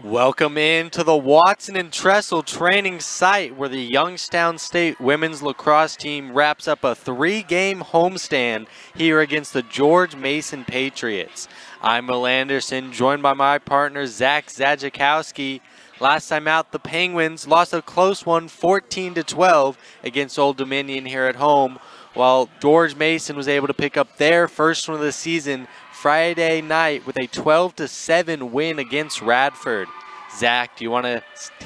Welcome into the Watson and Tressel training site where the Youngstown State women's lacrosse team wraps up a 3-game homestand here against the George Mason Patriots. I'm Will Anderson, joined by my partner Zach Zajakowski. Last time out, the Penguins lost a close one 14-12 against Old Dominion here at home, while George Mason was able to pick up their first one of the season Friday night with a 12-7 win against Radford. Zach, do you want to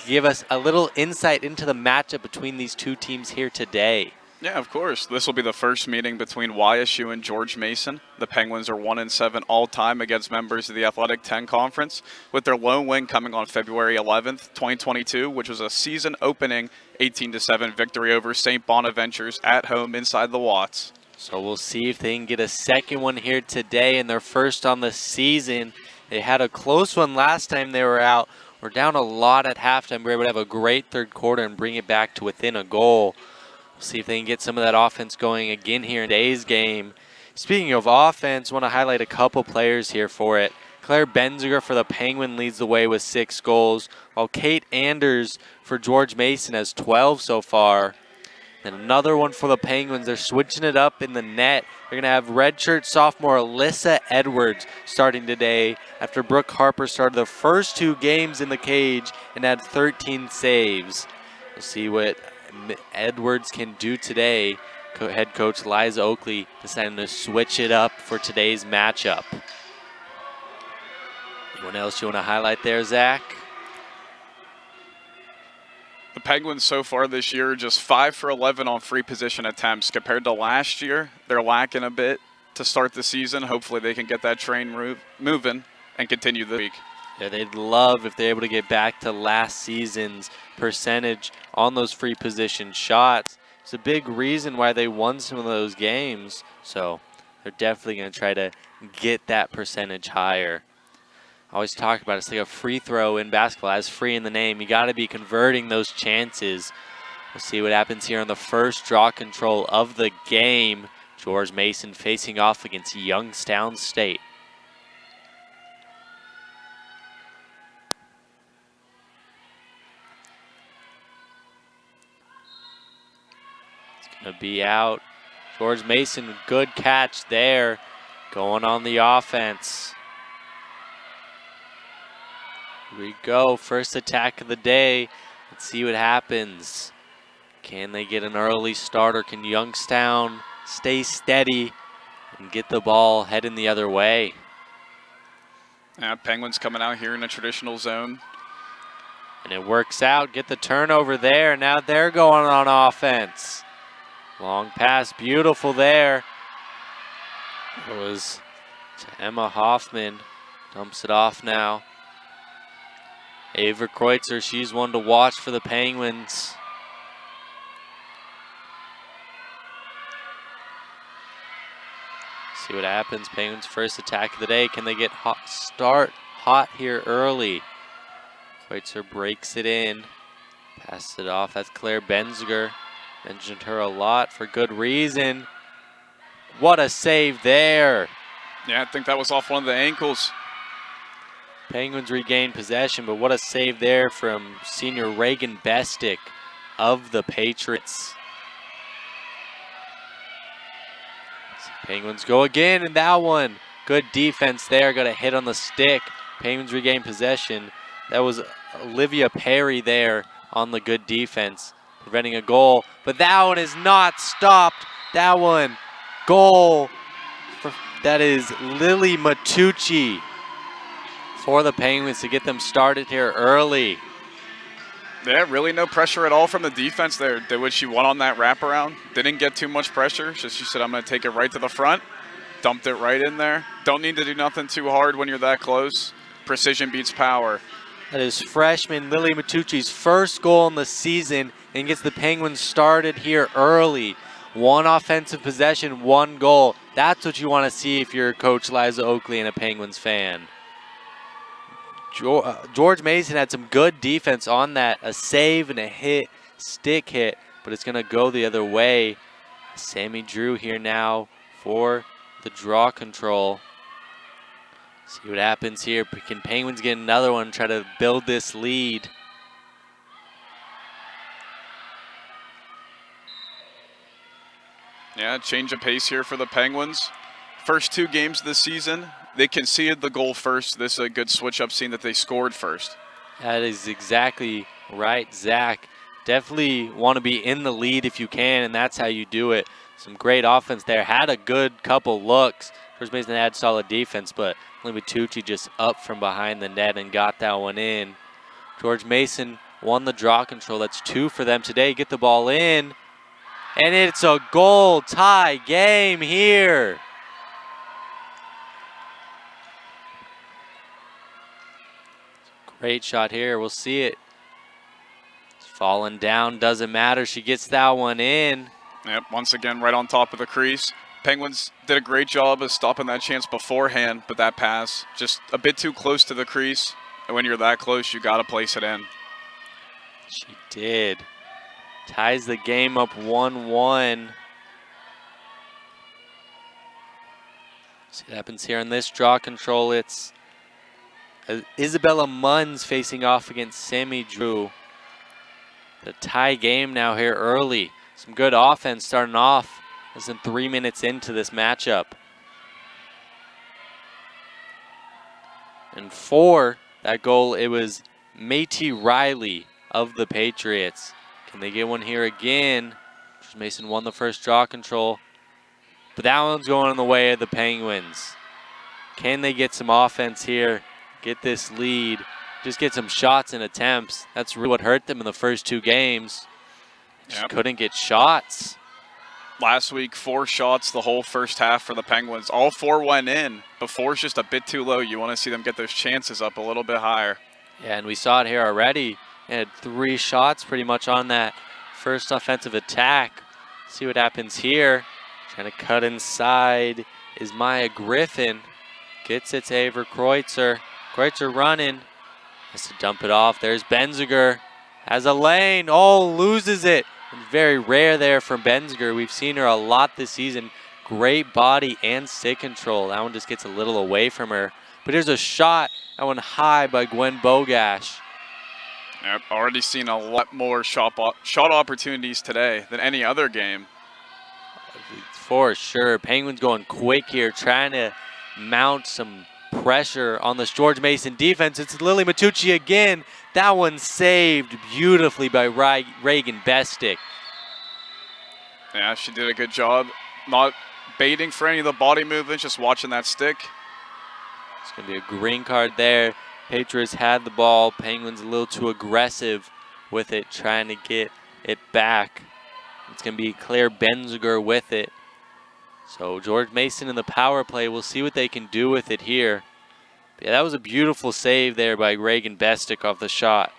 give us a little insight into the matchup between these two teams here today? Yeah, of course. This will be the first meeting between YSU and George Mason. The Penguins are 1-7 all-time against members of the Athletic 10 Conference, with their lone win coming on February 11th, 2022, which was a season-opening 18-7 victory over St. Bonaventures at home inside the Watts. So we'll see if they can get a second one here today and their first on the season. They had a close one last time they were out. We're down a lot at halftime. We were able to have a great third quarter and bring it back to within a goal. We'll see if they can get some of that offense going again here in today's game. Speaking of offense, I want to highlight a couple players here for it. Claire Benziger for the Penguin leads the way with 6 goals, while Kate Anders for George Mason has 12 so far. And another one for the Penguins. They're switching it up in the net. They're going to have redshirt sophomore Alyssa Edwards starting today after Brooke Harper started the first 2 games in the cage and had 13 saves. We'll see what Edwards can do today. Head coach Liza Oakley deciding to switch it up for today's matchup. Anyone else you want to highlight there, Zach? The Penguins so far this year are just 5 for 11 on free position attempts. Compared to last year, they're lacking a bit to start the season. Hopefully they can get that train moving and continue the week. Yeah, they'd love if they're able to get back to last season's percentage on those free position shots. It's a big reason why they won some of those games. So they're definitely going to try to get that percentage higher. I always talk about it's like a free throw in basketball. As free in the name, you got to be converting those chances. We'll see what happens here on the first draw control of the game. George Mason facing off against Youngstown State. It's going to be out. George Mason, good catch there. Going on the offense. Here we go, first attack of the day. Let's see what happens. Can they get an early start, or can Youngstown stay steady and get the ball heading the other way? Yeah, Penguins coming out here in a traditional zone. And it works out, get the turnover there. Now they're going on offense. Long pass, beautiful there. It was to Emma Hoffman, dumps it off now. Ava Kreutzer, she's one to watch for the Penguins. See what happens. Penguins' first attack of the day. Can they get start hot here early? Kreutzer breaks it in. Passes it off. That's Claire Benziger. Mentioned her a lot for good reason. What a save there. Yeah, I think that was off one of the ankles. Penguins regain possession, but what a save there from senior Reagan Bestick of the Patriots. Penguins go again, and that one. Good defense there, got a hit on the stick. Penguins regain possession. That was Olivia Perry there on the good defense, preventing a goal. But that one is not stopped. That one, goal. That is Lily Matucci for the Penguins to get them started here early. Yeah, really no pressure at all from the defense there. When she won on that wraparound, didn't get too much pressure. She said, I'm going to take it right to the front. Dumped it right in there. Don't need to do nothing too hard when you're that close. Precision beats power. That is freshman Lily Matucci's first goal in the season and gets the Penguins started here early. 1 offensive possession, 1 goal. That's what you want to see if you're Coach Liza Oakley and a Penguins fan. George Mason had some good defense on that. A save and a hit, stick hit, but it's going to go the other way. Sammy Drew here now for the draw control. See what happens here. Can Penguins get another one, try to build this lead? Yeah, change of pace here for the Penguins. First 2 games of the season, they conceded the goal first. This is a good switch-up scene that they scored first. That is exactly right, Zach. Definitely want to be in the lead if you can, and that's how you do it. Some great offense there. Had a good couple looks. George Mason had solid defense, but Matucci just up from behind the net and got that one in. George Mason won the draw control. That's 2 for them today. Get the ball in. And it's a goal tie game here. Great shot here. We'll see it. It's falling down. Doesn't matter. She gets that one in. Yep, once again, right on top of the crease. Penguins did a great job of stopping that chance beforehand, but that pass just a bit too close to the crease. And when you're that close, you got to place it in. She did. Ties the game up 1-1. See what happens here on this draw control. It's Isabella Munns facing off against Sammy Drew. The tie game now here early. Some good offense starting off less than 3 minutes into this matchup. And for that goal, it was Matey Riley of the Patriots. Can they get one here again? Mason won the first draw control, but that one's going in the way of the Penguins. Can they get some offense here? Get this lead. Just get some shots and attempts. That's really what hurt them in the first 2 games. Just couldn't get shots. Last week, 4 shots the whole first half for the Penguins. All 4 went in, but 4's just a bit too low. You want to see them get those chances up a little bit higher. Yeah, and we saw it here already. They had 3 shots pretty much on that first offensive attack. See what happens here. Trying to cut inside is Maya Griffin. Gets it to Aver Kreutzer. Kreutzer running. Has to dump it off. There's Benziger. Has a lane. Oh, loses it. Very rare there from Benziger. We've seen her a lot this season. Great body and stick control. That one just gets a little away from her. But here's a shot. That one high by Gwen Bogash. Yep, already seen a lot more shot opportunities today than any other game. For sure. Penguins going quick here, trying to mount some pressure on this George Mason defense. It's Lily Matucci again. That one saved beautifully by Reagan Bestick. Yeah, she did a good job. Not baiting for any of the body movements, just watching that stick. It's going to be a green card there. Patriots had the ball. Penguins a little too aggressive with it, trying to get it back. It's going to be Claire Benziger with it. So George Mason in the power play. We'll see what they can do with it here. But yeah, that was a beautiful save there by Reagan Bestick off the shot.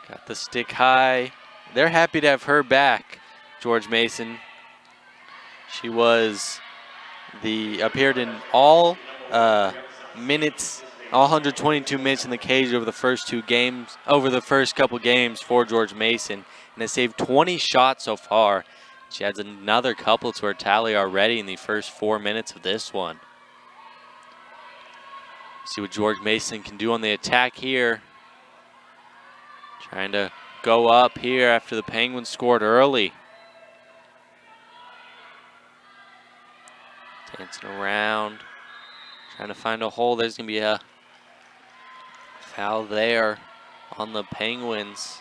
Got the stick high. They're happy to have her back, George Mason. She appeared in all minutes, all 122 minutes in the cage over the first couple games for George Mason, and has saved 20 shots so far. She adds another couple to her tally already in the first 4 minutes of this one. See what George Mason can do on the attack here. Trying to go up here after the Penguins scored early. Dancing around, trying to find a hole. There's going to be a foul there on the Penguins.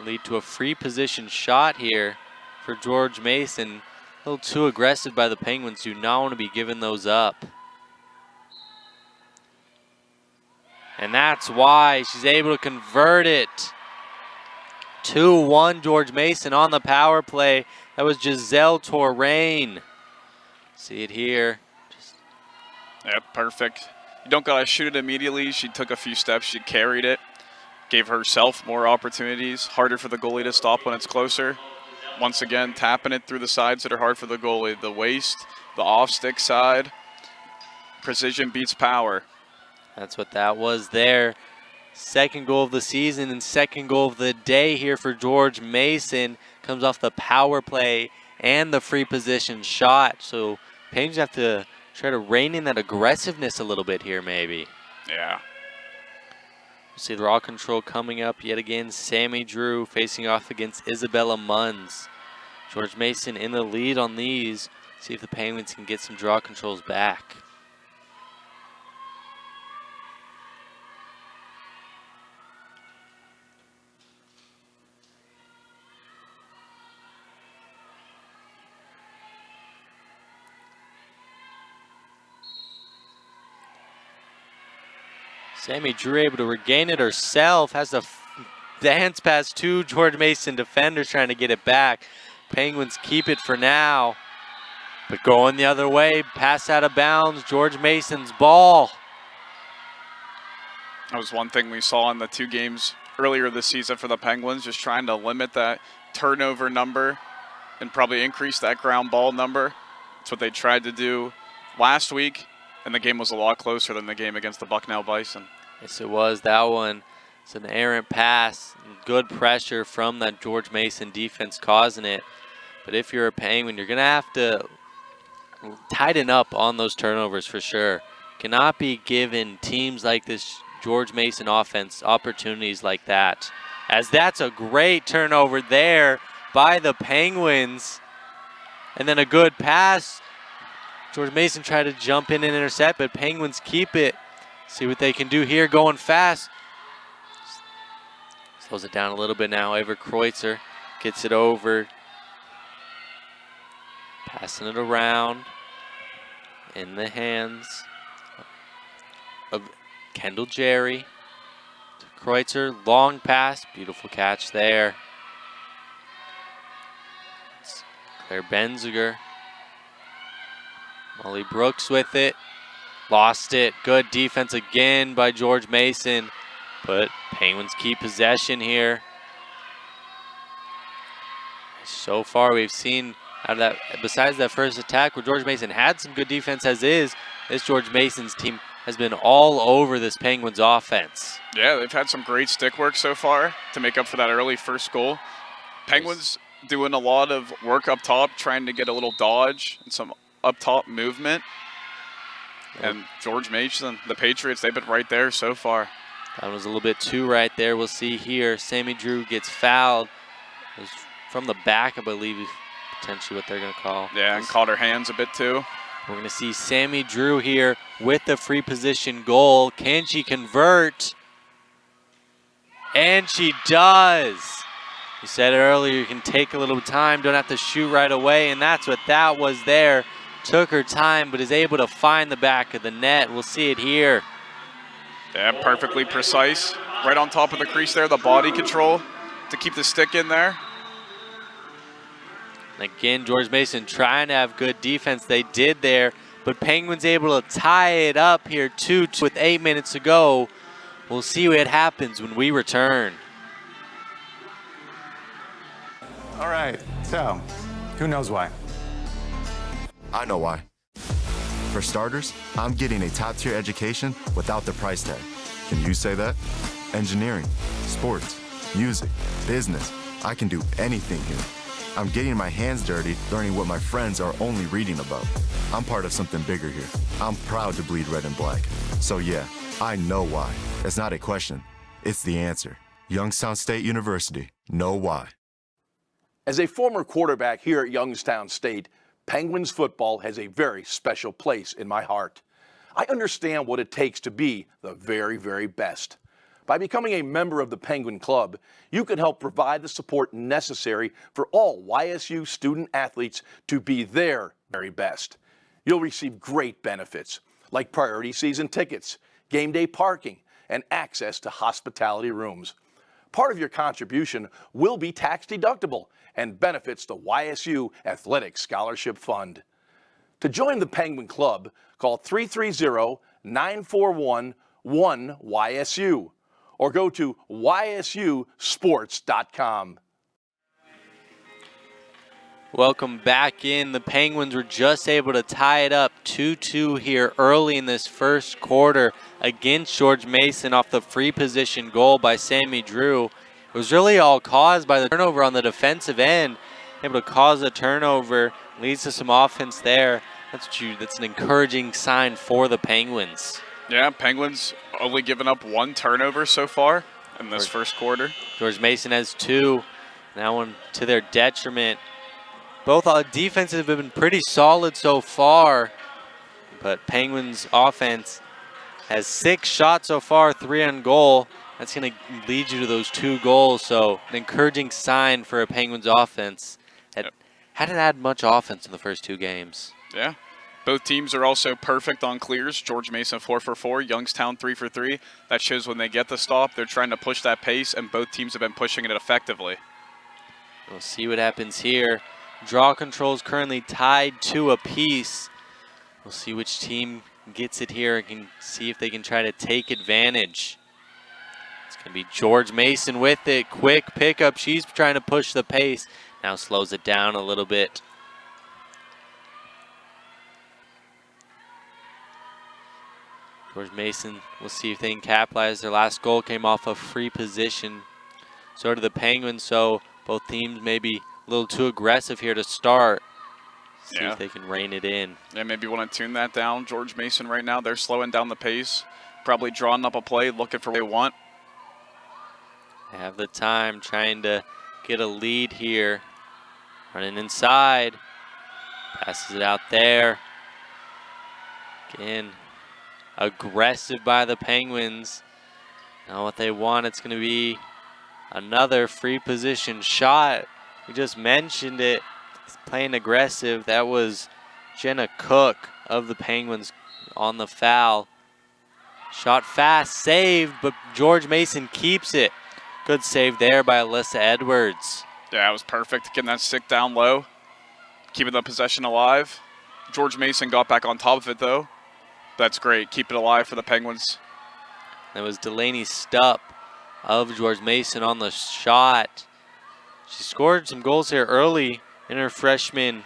Lead to a free position shot here for George Mason. A little too aggressive by the Penguins. Do not want to be giving those up. And that's why she's able to convert it. 2-1 George Mason on the power play. That was Giselle Torrain. See it here. Yep, perfect. You don't got to shoot it immediately. She took a few steps. She carried it. Gave herself more opportunities. Harder for the goalie to stop when it's closer. Once again, tapping it through the sides that are hard for the goalie. The waist, the off-stick side. Precision beats power. That's what that was there. Second goal of the season and second goal of the day here for George Mason. Comes off the power play. and the free position shot. So Penguins have to try to rein in that aggressiveness a little bit here maybe. Yeah. See the raw control coming up yet again. Sammy Drew facing off against Isabella Munns. George Mason in the lead on these. See if the Penguins can get some draw controls back. Sammy Drew able to regain it herself. Has the dance pass to George Mason defenders trying to get it back. Penguins keep it for now. But going the other way, pass out of bounds. George Mason's ball. That was one thing we saw in the 2 games earlier this season for the Penguins, just trying to limit that turnover number and probably increase that ground ball number. That's what they tried to do last week, and the game was a lot closer than the game against the Bucknell Bison. Yes, it was. That one. It's an errant pass. Good pressure from that George Mason defense causing it. But if you're a Penguin, you're going to have to tighten up on those turnovers for sure. Cannot be giving teams like this George Mason offense opportunities like that. As that's a great turnover there by the Penguins. And then a good pass. George Mason tried to jump in and intercept, but Penguins keep it. See what they can do here going fast. Slows it down a little bit now. Ever Kreutzer gets it over. Passing it around in the hands of Kendall Jerry. To Kreutzer, long pass, beautiful catch there. It's Claire Benziger. Molly Brooks with it. Lost it. Good defense again by George Mason. But Penguins keep possession here. So far we've seen out of that, besides that first attack where George Mason had some good defense as is, this George Mason's team has been all over this Penguins offense. Yeah, they've had some great stick work so far to make up for that early first goal. Penguins doing a lot of work up top, trying to get a little dodge and some up top movement. And George Mason, the Patriots, they've been right there so far. That was a little bit too right there. We'll see here. Sammy Drew gets fouled. It was from the back, I believe, is potentially what they're going to call. Yeah, and caught her hands a bit too. We're going to see Sammy Drew here with the free position goal. Can she convert? And she does. You said it earlier, you can take a little time, don't have to shoot right away, and that's what that was there. Took her time, but is able to find the back of the net. We'll see it here. Yeah, perfectly precise. Right on top of the crease there, the body control to keep the stick in there. Again, George Mason trying to have good defense. They did there, but Penguins able to tie it up here 2-2 with 8 minutes to go. We'll see what happens when we return. All right, so who knows why? I know why. For starters, I'm getting a top-tier education without the price tag. Can you say that? Engineering, sports, music, business. I can do anything here. I'm getting my hands dirty, learning what my friends are only reading about. I'm part of something bigger here. I'm proud to bleed red and black. So yeah, I know why. It's not a question. It's the answer. Youngstown State University. Know why. As a former quarterback here at Youngstown State, Penguins football has a very special place in my heart. I understand what it takes to be the very, very best. By becoming a member of the Penguin Club, you can help provide the support necessary for all YSU student athletes to be their very best. You'll receive great benefits like priority season tickets, game day parking, and access to hospitality rooms. Part of your contribution will be tax deductible and benefits the YSU Athletic Scholarship Fund. To join the Penguin Club, call 330-941-1YSU or go to ysusports.com. Welcome back in. The Penguins were just able to tie it up 2-2 here early in this first quarter against George Mason off the free position goal by Sammy Drew. It was really all caused by the turnover on the defensive end. able to cause a turnover, leads to some offense there. That's an encouraging sign for the Penguins. Yeah, Penguins only given up 1 turnover so far in this first quarter. George Mason has 2. That one to their detriment. Both defenses have been pretty solid so far, but Penguins offense has 6 shots so far, 3 on goal. That's going to lead you to those 2 goals, so an encouraging sign for a Penguins offense that hadn't had much offense in the first 2 games. Yeah. Both teams are also perfect on clears. George Mason 4 for 4, Youngstown 3 for 3. That shows when they get the stop, they're trying to push that pace, and both teams have been pushing it effectively. We'll see what happens here. Draw controls currently tied 2 apiece. We'll see which team gets it here and can see if they can try to take advantage. It's going to be George Mason with it. Quick pickup. She's trying to push the pace. Now slows it down a little bit. George Mason, we'll see if they can capitalize. Their last goal came off a free position. So do the Penguins, so both teams may be a little too aggressive here to start. See if they can rein it in. Yeah, maybe want to tune that down. George Mason right now, they're slowing down the pace. Probably drawing up a play, looking for what they want. They have the time, trying to get a lead here. Running inside. Passes it out there. Again, aggressive by the Penguins. Now what they want, it's going to be another free position shot. We just mentioned it. He's playing aggressive. That was Jenna Cook of the Penguins on the foul. Shot fast, saved, but George Mason keeps it. Good save there by Alyssa Edwards. Yeah, it was perfect. Getting that stick down low. Keeping the possession alive. George Mason got back on top of it, though. That's great. Keep it alive for the Penguins. That was Delaney Stupp of George Mason on the shot. She scored some goals here early in her freshman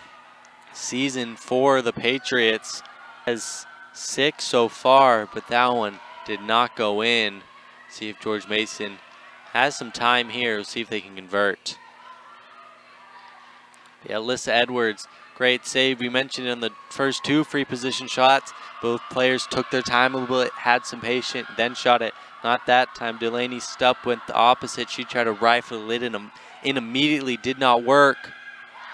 season for the Patriots. Has 6 so far, but that one did not go in. See if George Mason has some time here. We'll see if they can convert. Yeah, Alyssa Edwards, great save. We mentioned in the first 2 free position shots, both players took their time a little bit, had some patience, then shot it. Not that time. Delaney Stupp went the opposite. She tried to rifle it in immediately, did not work.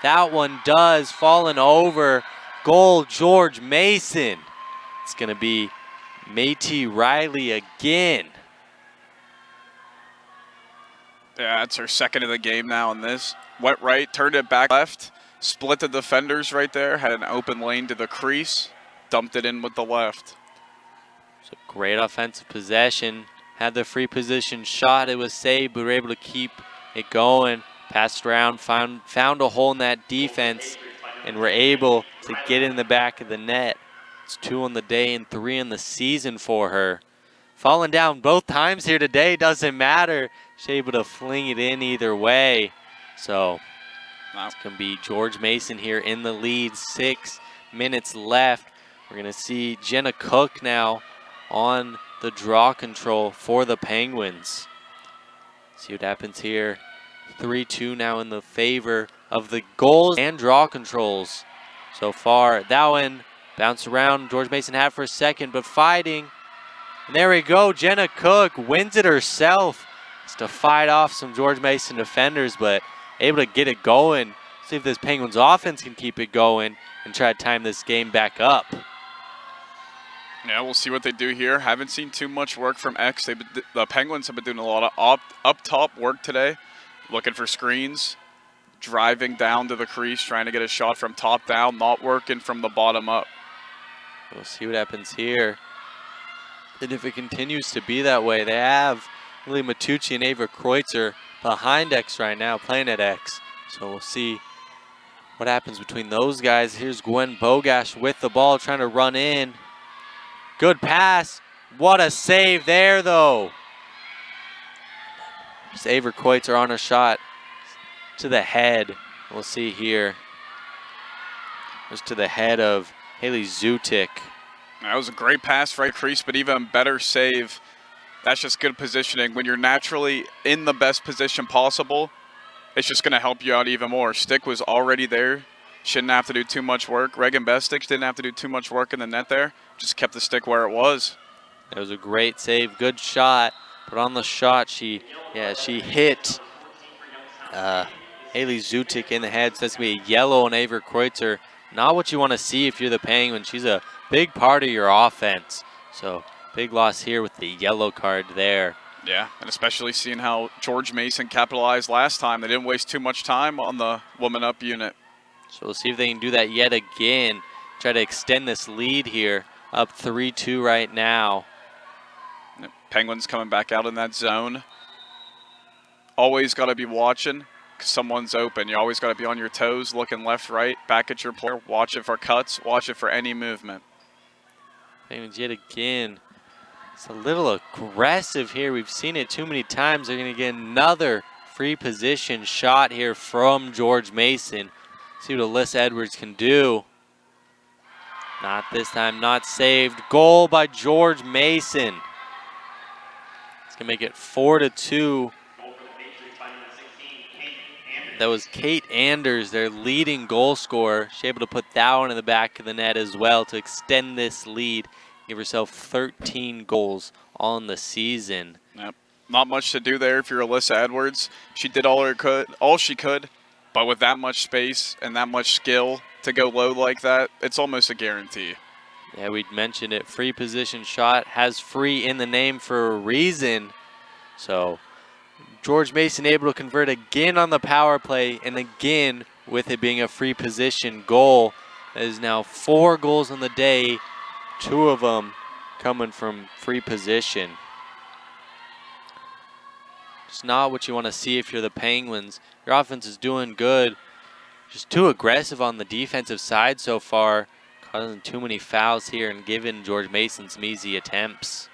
That one does, falling over. Goal, George Mason. It's going to be Métis Riley again. Yeah, it's her second of the game now in this. Went right, turned it back left, split the defenders right there, had an open lane to the crease, dumped it in with the left. So great offensive possession. Had the free position shot, it was saved, but we were able to keep it going. Passed around, found a hole in that defense, and were able to get in the back of the net. It's 2 on the day and 3 in the season for her. Falling down both times here today, doesn't matter. She's able to fling it in either way. So it's going to be George Mason here in the lead. 6 minutes left. We're going to see Jenna Cook now on the draw control for the Penguins. See what happens here. 3-2 now in the favor of the goals and draw controls so far. That one bounced around. George Mason had for a second, but fighting. And there we go. Jenna Cook wins it herself. It's to fight off some George Mason defenders, but able to get it going. See if this Penguins offense can keep it going and try to time this game back up. Yeah, we'll see what they do here. Haven't seen too much work from X. The Penguins have been doing a lot of up-top work today. Looking for screens, driving down to the crease, trying to get a shot from top down, not working from the bottom up. We'll see what happens here. And if it continues to be that way, they have Lily Matucci and Ava Kreutzer behind X right now, playing at X. So we'll see what happens between those guys. Here's Gwen Bogash with the ball, trying to run in. Good pass. What a save there, though. Just Ava Kreutzer on a shot to the head. We'll see here. Just to the head of Haley Zutik. That was a great pass right crease, but even better save. That's just good positioning. When you're naturally in the best position possible, it's just going to help you out even more. Stick was already there. Shouldn't have to do too much work. Reagan Bestick didn't have to do too much work in the net there. Just kept the stick where it was. It was a great save, good shot. But on the shot, she hit Haley Zutik in the head. So that's going to be a yellow on Avery Kreutzer. Not what you want to see if you're the Penguins. She's a big part of your offense. So big loss here with the yellow card there. Yeah, and especially seeing how George Mason capitalized last time. They didn't waste too much time on the woman up unit. So we'll see if they can do that yet again. Try to extend this lead here. Up 3-2 right now. Penguins coming back out in that zone. Always got to be watching because someone's open. You always got to be on your toes, looking left, right, back at your player. Watch it for cuts. Watch it for any movement. Penguins yet again. It's a little aggressive here. We've seen it too many times. They're going to get another free position shot here from George Mason. See what Alyssa Edwards can do. Not this time, not saved. Goal by George Mason. It's going to make it 4-2. That was Kate Anders, their leading goal scorer. She's able to put that one in the back of the net as well to extend this lead. Give herself 13 goals on the season. Yep. Not much to do there if you're Alyssa Edwards. She did all she could, but with that much space and that much skill to go low like that, it's almost a guarantee. Yeah, we'd mentioned it. Free position shot has free in the name for a reason. So George Mason able to convert again on the power play, and again with it being a free position goal. That is now 4 goals on the day, 2 of them coming from free position. It's not what you want to see if you're the Penguins. Your offense is doing good. Just too aggressive on the defensive side so far, causing too many fouls here and giving George Mason some easy attempts.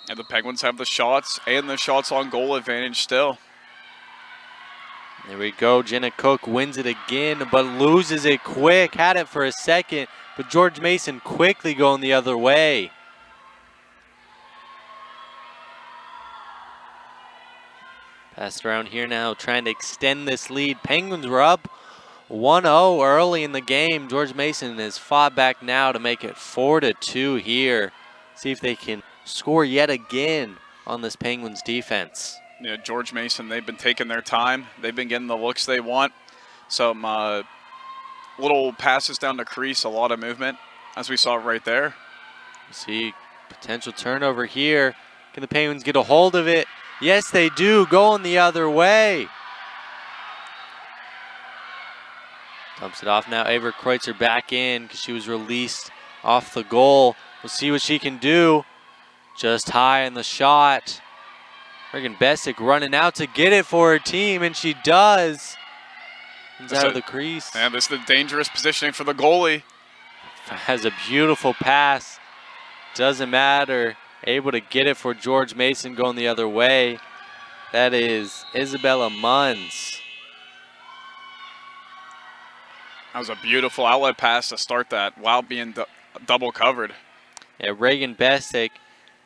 And the Penguins have the shots and the shots on goal advantage still. There we go. Jenna Cook wins it again, but loses it quick. Had it for a second, but George Mason quickly going the other way. Passed around here now, trying to extend this lead. Penguins were up 1-0 early in the game. George Mason has fought back now to make it 4-2 here. See if they can score yet again on this Penguins defense. Yeah, George Mason, they've been taking their time. They've been getting the looks they want. Some little passes down the crease, a lot of movement, as we saw right there. See potential turnover here. Can the Penguins get a hold of it? Yes, they do. Going the other way. Dumps it off now. Avery Kreutzer back in because she was released off the goal. We'll see what she can do. Just high in the shot. Reagan Bessick running out to get it for her team, and she does. Comes out of the crease. And this is the dangerous positioning for the goalie. Has a beautiful pass. Doesn't matter. Able to get it for George Mason going the other way. That is Isabella Munns. That was a beautiful outlet pass to start that while being double covered. Yeah, Reagan Bessick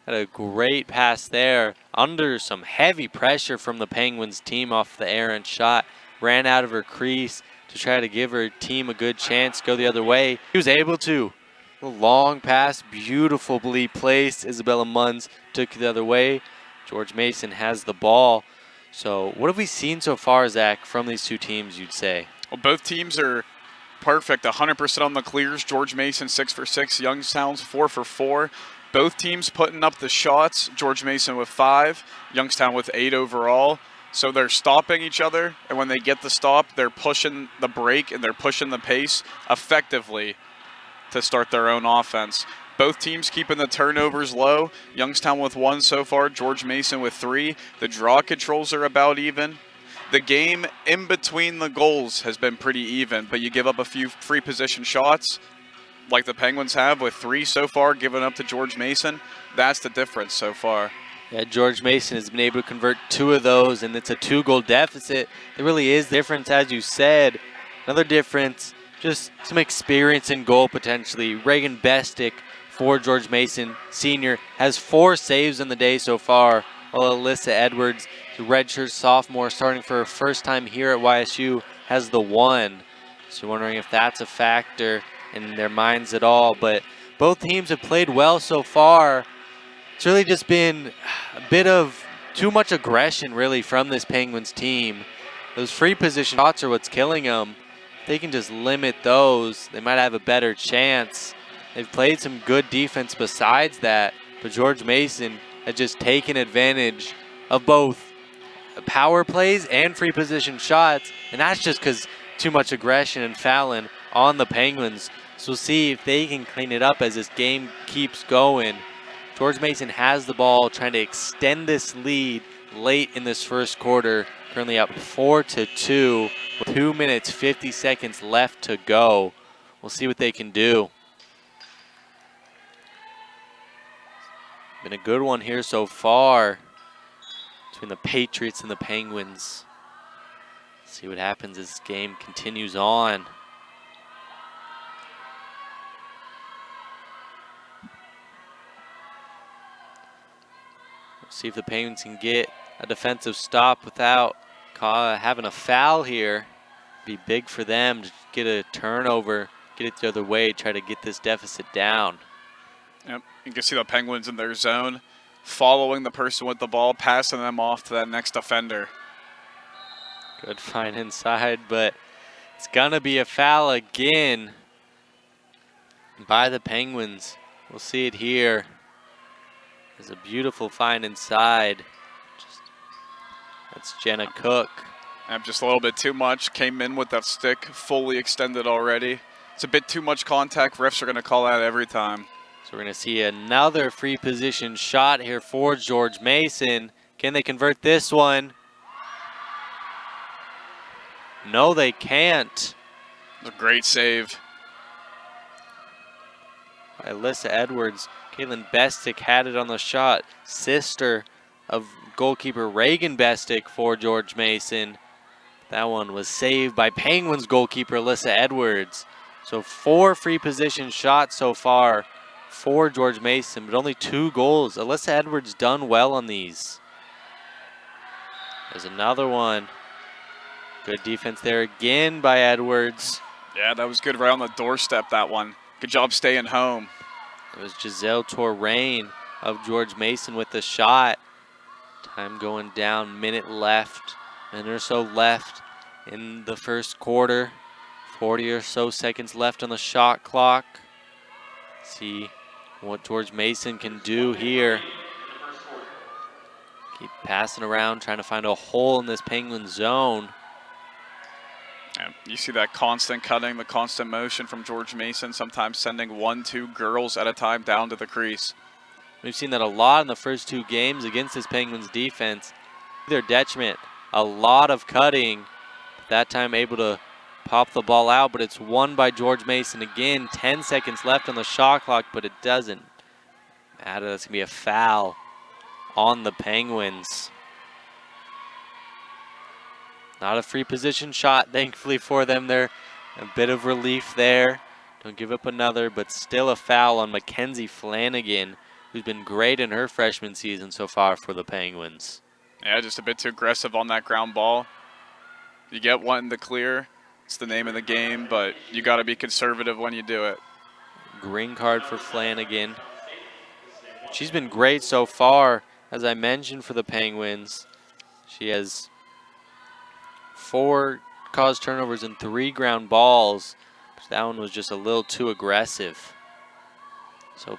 had a great pass there. Under some heavy pressure from the Penguins team off the errant shot. Ran out of her crease to try to give her team a good chance, go the other way. He was able to. A long pass, beautifully placed. Isabella Munns took it the other way. George Mason has the ball. So what have we seen so far, Zach, from these two teams, you'd say? Well, both teams are perfect, 100% on the clears. George Mason 6 for 6, Youngstown's 4 for 4. Both teams putting up the shots. George Mason with 5, Youngstown with 8 overall. So they're stopping each other, and when they get the stop, they're pushing the break and they're pushing the pace effectively to start their own offense. Both teams keeping the turnovers low. Youngstown with 1 so far, George Mason with 3. The draw controls are about even. The game in between the goals has been pretty even, but you give up a few free position shots like the Penguins have with 3 so far given up to George Mason. That's the difference so far. Yeah, George Mason has been able to convert 2 of those, and it's a 2-goal deficit. There really is difference, as you said. Another difference, just some experience in goal potentially. Reagan Bestick for George Mason Sr. has 4 saves in the day so far, Well, Alyssa Edwards, the redshirt sophomore, starting for her first time here at YSU, has the 1. So wondering if that's a factor in their minds at all. But both teams have played well so far. It's really just been a bit of too much aggression, really, from this Penguins team. Those free position shots are what's killing them. If they can just limit those, they might have a better chance. They've played some good defense besides that, but George Mason has just taken advantage of both power plays and free position shots, and that's just because too much aggression and fouling on the Penguins. So we'll see if they can clean it up as this game keeps going. George Mason has the ball, trying to extend this lead late in this first quarter. Currently up 4-2 with 2 minutes, 50 seconds left to go. We'll see what they can do. Been a good one here so far between the Patriots and the Penguins. See what happens as this game continues on. See if the Penguins can get a defensive stop without having a foul here. Be big for them to get a turnover, get it the other way, try to get this deficit down. Yep, you can see the Penguins in their zone, following the person with the ball, passing them off to that next defender. Good find inside, but it's gonna be a foul again by the Penguins. We'll see it here. There's a beautiful find inside. That's Jenna Cook. Just a little bit too much. Came in with that stick fully extended already. It's a bit too much contact. Refs are going to call that every time. So we're going to see another free position shot here for George Mason. Can they convert this one? No, they can't. A great save. Alyssa Edwards. Caitlin Bestick had it on the shot. Sister of goalkeeper Reagan Bestick for George Mason. That one was saved by Penguins goalkeeper Alyssa Edwards. So 4 free position shots so far for George Mason, but only 2 goals. Alyssa Edwards done well on these. There's another one. Good defense there again by Edwards. Yeah, that was good right on the doorstep, that one. Good job staying home. It was Giselle Torrain of George Mason with the shot. Time going down, minute left, minute or so left in the first quarter. 40 or so seconds left on the shot clock. See what George Mason can do here. Keep passing around, trying to find a hole in this Penguin zone. Yeah, you see that constant cutting, the constant motion from George Mason, sometimes sending 1-2 girls at a time down to the crease. We've seen that a lot in the first 2 games against this Penguins defense. To their detriment, a lot of cutting. That time able to pop the ball out, but it's won by George Mason again. 10 seconds left on the shot clock, but it doesn't matter. That's going to be a foul on the Penguins. Not a free position shot, thankfully for them. They're a bit of relief there. Don't give up another, but still a foul on Mackenzie Flanagan, who's been great in her freshman season so far for the Penguins. Yeah, just a bit too aggressive on that ground ball. You get one in the clear. It's the name of the game, but you got to be conservative when you do it. Green card for Flanagan. She's been great so far, as I mentioned, for the Penguins. She has 4 caused turnovers and 3 ground balls. That one was just a little too aggressive. So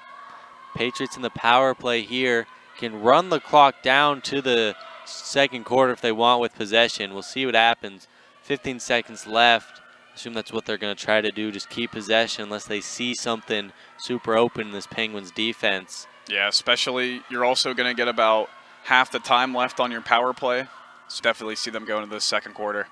Patriots in the power play here can run the clock down to the second quarter if they want with possession. We'll see what happens. 15 seconds left. Assume that's what they're going to try to do, just keep possession unless they see something super open in this Penguins defense. Yeah, especially you're also going to get about half the time left on your power play. So definitely see them go into the second quarter.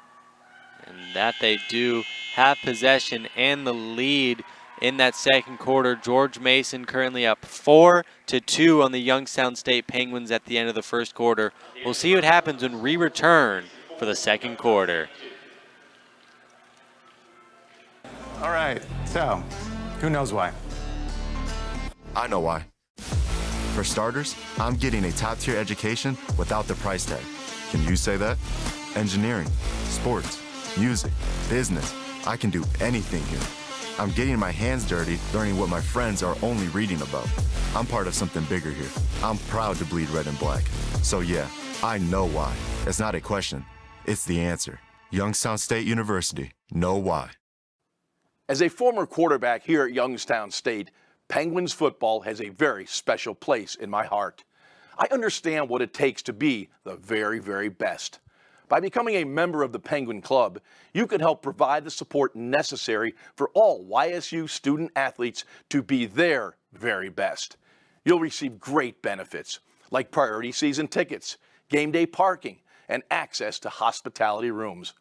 And that they do have possession and the lead in that second quarter. George Mason currently up 4-2 on the Youngstown State Penguins at the end of the first quarter. We'll see what happens when we return for the second quarter. All right, so who knows why? I know why. For starters, I'm getting a top-tier education without the price tag. Can you say that? Engineering, sports, music, business. I can do anything here. I'm getting my hands dirty, learning what my friends are only reading about. I'm part of something bigger here. I'm proud to bleed red and black. So yeah, I know why. It's not a question, it's the answer. Youngstown State University, know why. As a former quarterback here at Youngstown State, Penguins football has a very special place in my heart. I understand what it takes to be the very, very best. By becoming a member of the Penguin Club, you can help provide the support necessary for all YSU student athletes to be their very best. You'll receive great benefits like priority season tickets, game day parking, and access to hospitality rooms.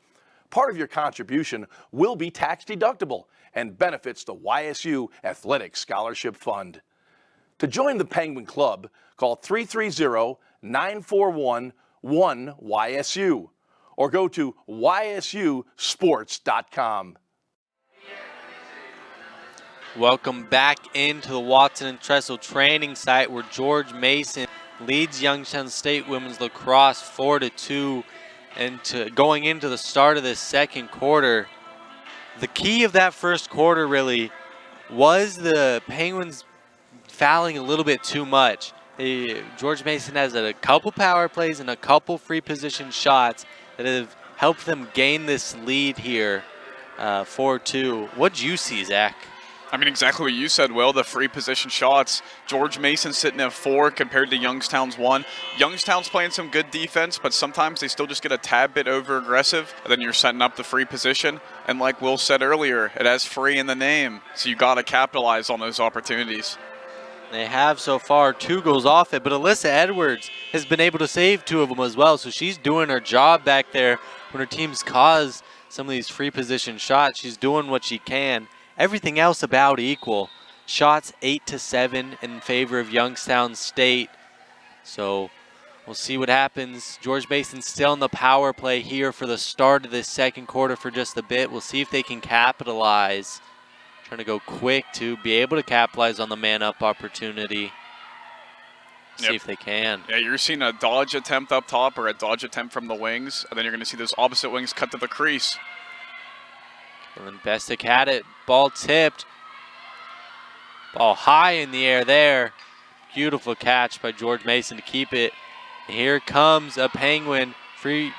Part of your contribution will be tax deductible and benefits the YSU Athletic Scholarship Fund. To join the Penguin Club, call 330-941-1YSU or go to ysusports.com. Welcome back into the Watson and Tressel training site where George Mason leads Youngstown State women's lacrosse 4-2 and going into the start of this second quarter. The key of that first quarter really was the Penguins fouling a little bit too much. George Mason has a couple power plays and a couple free position shots that have helped them gain this lead here, 4-2. What'd you see, Zach? I mean, exactly what you said, Will. The free position shots. George Mason sitting at 4 compared to Youngstown's 1. Youngstown's playing some good defense, but sometimes they still just get a tad bit over aggressive. And then you're setting up the free position. And like Will said earlier, it has free in the name. So you got to capitalize on those opportunities. They have so far 2 goals off it, but Alyssa Edwards has been able to save 2 of them as well. So she's doing her job back there when her teams cause some of these free position shots. She's doing what she can. Everything else about equal. Shots 8-7 in favor of Youngstown State. So we'll see what happens. George Mason's still in the power play here for the start of this second quarter for just a bit. We'll see if they can capitalize. Trying to go quick to be able to capitalize on the man-up opportunity. See if they can. Yeah, you're seeing a dodge attempt up top or a dodge attempt from the wings, and then you're going to see those opposite wings cut to the crease. And Bestick had it. Ball tipped. Ball high in the air there. Beautiful catch by George Mason to keep it. And here comes a Penguin. Free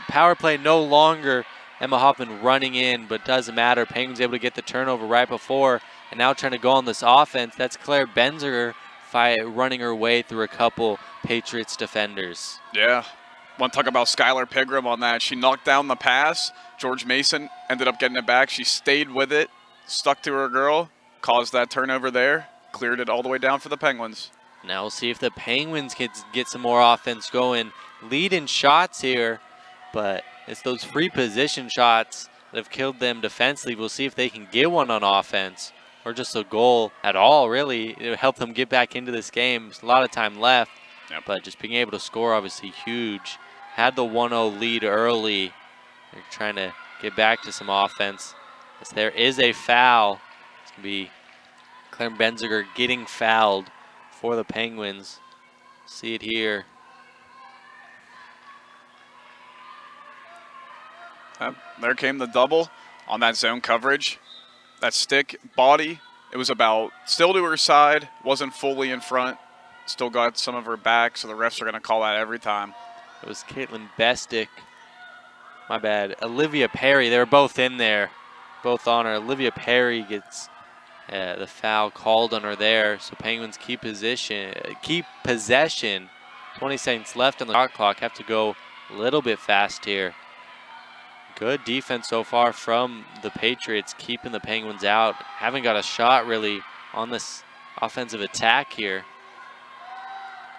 power play no longer. Emma Hoffman running in, but doesn't matter. Penguins able to get the turnover right before. And now trying to go on this offense. That's Claire Benziger running her way through a couple Patriots defenders. Yeah. Want to talk about Skylar Pigram on that. She knocked down the pass. George Mason ended up getting it back. She stayed with it, stuck to her girl, caused that turnover there, cleared it all the way down for the Penguins. Now we'll see if the Penguins can get some more offense going. Lead in shots here, but it's those free position shots that have killed them defensively. We'll see if they can get one on offense or just a goal at all, really. It'll help them get back into this game. There's a lot of time left, but just being able to score, obviously huge. Had the 1-0 lead early. They're trying to get back to some offense. As there is a foul. It's going to be Claire Benziger getting fouled for the Penguins. See it here. There came the double on that zone coverage. That stick body, it was about still to her side, wasn't fully in front. Still got some of her back, so the refs are going to call that every time. It was Caitlin Bestick. My bad. Olivia Perry. They were both in there. Both on her. Olivia Perry gets the foul called on her there. So Penguins keep possession. 20 seconds left on the shot clock. Have to go a little bit fast here. Good defense so far from the Patriots, keeping the Penguins out. Haven't got a shot really on this offensive attack here.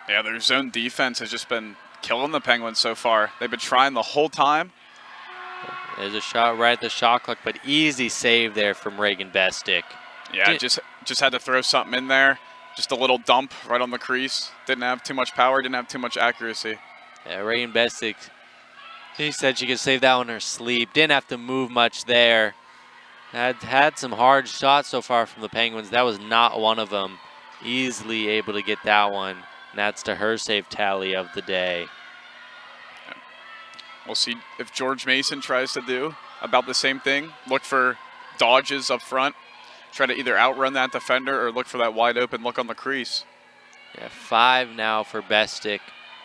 Yeah, their zone defense has just been killing the Penguins so far. They've been trying the whole time. There's a shot right at the shot clock, but easy save there from Reagan Bestick. Yeah, just had to throw something in there. Just a little dump right on the crease. Didn't have too much power, didn't have too much accuracy. Yeah, Reagan Bestick, she said she could save that one in her sleep. Didn't have to move much there. Had some hard shots so far from the Penguins. That was not one of them. easily able to get that one. And that's to her save tally of the day. We'll see if George Mason tries to do about the same thing. Look for dodges up front. Try to either outrun that defender or look for that wide open look on the crease. Yeah, 5 now for Bestick,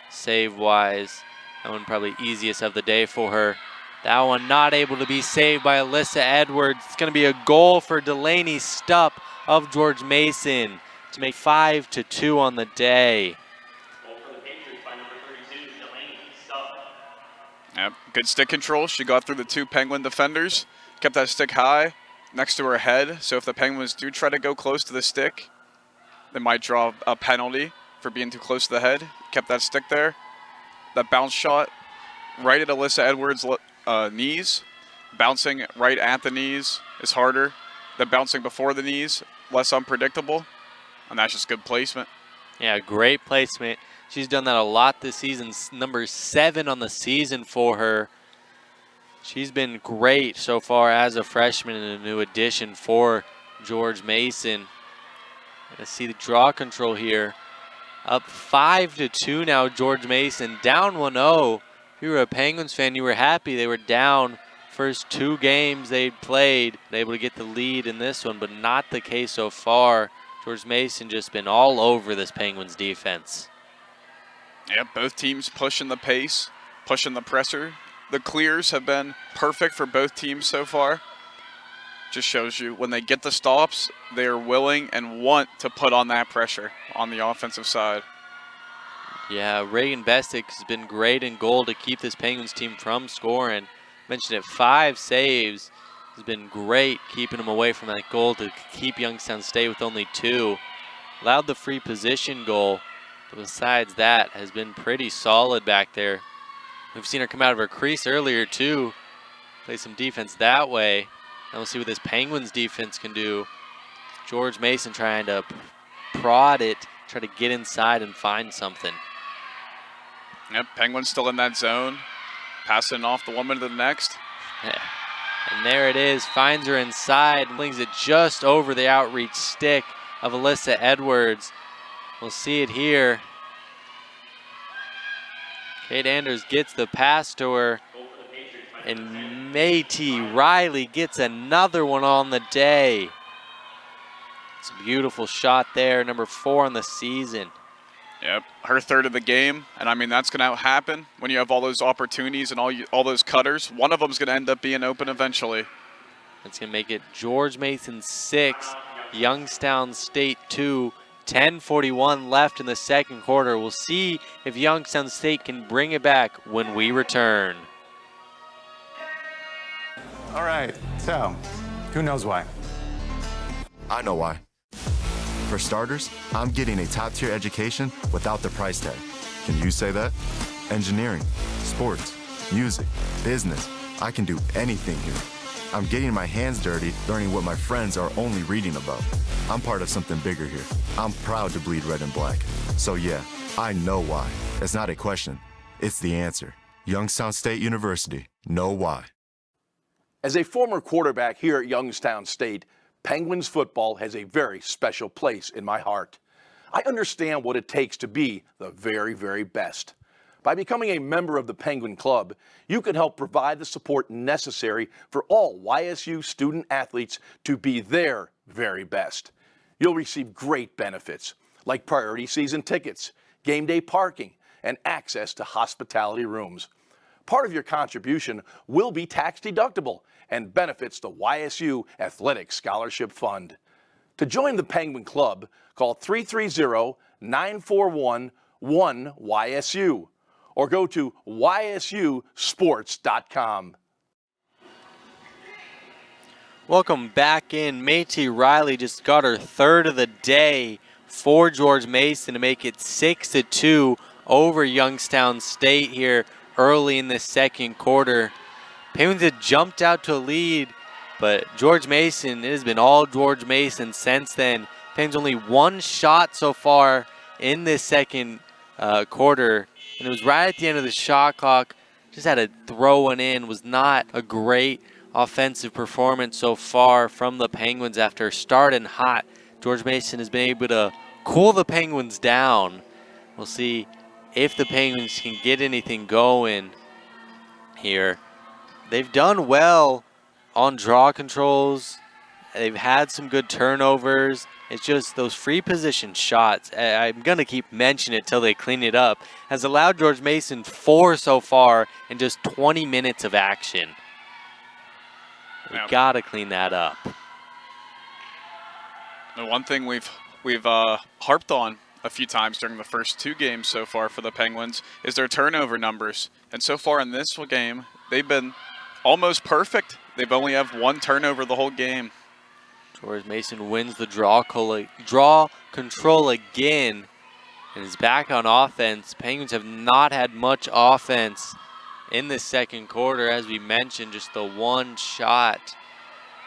save-wise. That one probably easiest of the day for her. That one not able to be saved by Alyssa Edwards. It's going to be a goal for Delaney Stupp of George Mason to make 5-2 on the day. Yep, good stick control. She got through the 2 Penguin defenders, kept that stick high next to her head. So if the Penguins do try to go close to the stick, they might draw a penalty for being too close to the head. Kept that stick there. That bounce shot right at Alyssa Edwards' knees. Bouncing right at the knees is harder than bouncing before the knees, less unpredictable. And that's just good placement. Yeah, great placement. She's done that a lot this season. Number 7 on the season for her. She's been great so far as a freshman and a new addition for George Mason. Let's see the draw control here. Up 5-2 now, George Mason. Down 1-0. If you were a Penguins fan, you were happy. They were down first 2 games they played. Able to get the lead in this one, but not the case so far. George Mason just been all over this Penguins defense. Yeah, both teams pushing the pace, pushing the presser. The clears have been perfect for both teams so far. Just shows you when they get the stops, they are willing and want to put on that pressure on the offensive side. Yeah, Reagan Bestick has been great in goal to keep this Penguins team from scoring. Mentioned it, 5 saves. Has been great keeping them away from that goal to keep Youngstown State with only 2. Allowed the free position goal. But besides that, has been pretty solid back there. We've seen her come out of her crease earlier too. Play some defense that way. And we'll see what this Penguins defense can do. George Mason trying to prod it, try to get inside and find something. Yep, Penguins still in that zone. Passing off the woman to the next. Yeah. And there it is, finds her inside, flings it just over the outreach stick of Alyssa Edwards. We'll see it here. Kate Anders gets the pass to her. And Métis Riley gets another one on the day. It's a beautiful shot there, number 4 on the season. Yep, her 3rd of the game. And I mean, that's going to happen when you have all those opportunities and all those cutters. One of them is going to end up being open eventually. That's going to make it George Mason 6, Youngstown State 2. 10:41 left in the second quarter. We'll see if Youngstown State can bring it back when we return. All right, so who knows why? I know why. For starters, I'm getting a top-tier education without the price tag. Can you say that? Engineering, sports, music, business. I can do anything here. I'm getting my hands dirty, learning what my friends are only reading about. I'm part of something bigger here. I'm proud to bleed red and black. So yeah, I know why. It's not a question. It's the answer. Youngstown State University. Know why. As a former quarterback here at Youngstown State, Penguins football has a very special place in my heart. I understand what it takes to be the very, very best. By becoming a member of the Penguin Club, you can help provide the support necessary for all YSU student athletes to be their very best. You'll receive great benefits like priority season tickets, game day parking, and access to hospitality rooms. Part of your contribution will be tax deductible and benefits the YSU Athletic Scholarship Fund. To join the Penguin Club, call 330-941-1YSU or go to ysusports.com. Welcome back in. Métis Riley just got her 3rd of the day for George Mason to make it 6-2 over Youngstown State here early in the second quarter. Penguins had jumped out to a lead, but George Mason, it has been all George Mason since then. Penguins only 1 shot so far in this second quarter, and it was right at the end of the shot clock. Just had to throw one in. Was not a great offensive performance so far from the Penguins after starting hot. George Mason has been able to cool the Penguins down. We'll see if the Penguins can get anything going here. They've done well on draw controls. They've had some good turnovers. It's just those free position shots, I'm going to keep mentioning it till they clean it up, has allowed George Mason 4 so far in just 20 minutes of action. We've got to clean that up. The one thing we've harped on a few times during the first 2 games so far for the Penguins is their turnover numbers. And so far in this game, they've been almost perfect. They've only have 1 turnover the whole game. George Mason wins the draw control again and is back on offense. Penguins have not had much offense in the second quarter. As we mentioned, just the 1 shot.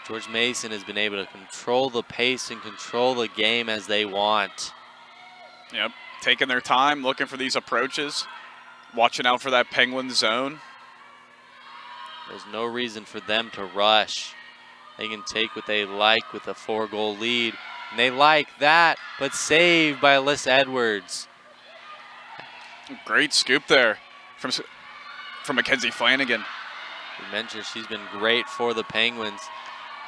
George Mason has been able to control the pace and control the game as they want. Yep, taking their time, looking for these approaches, watching out for that Penguin zone. There's no reason for them to rush. They can take what they like with a 4-goal lead. And they like that, but saved by Alyssa Edwards. Great scoop there from Mackenzie Flanagan. We mentioned she's been great for the Penguins.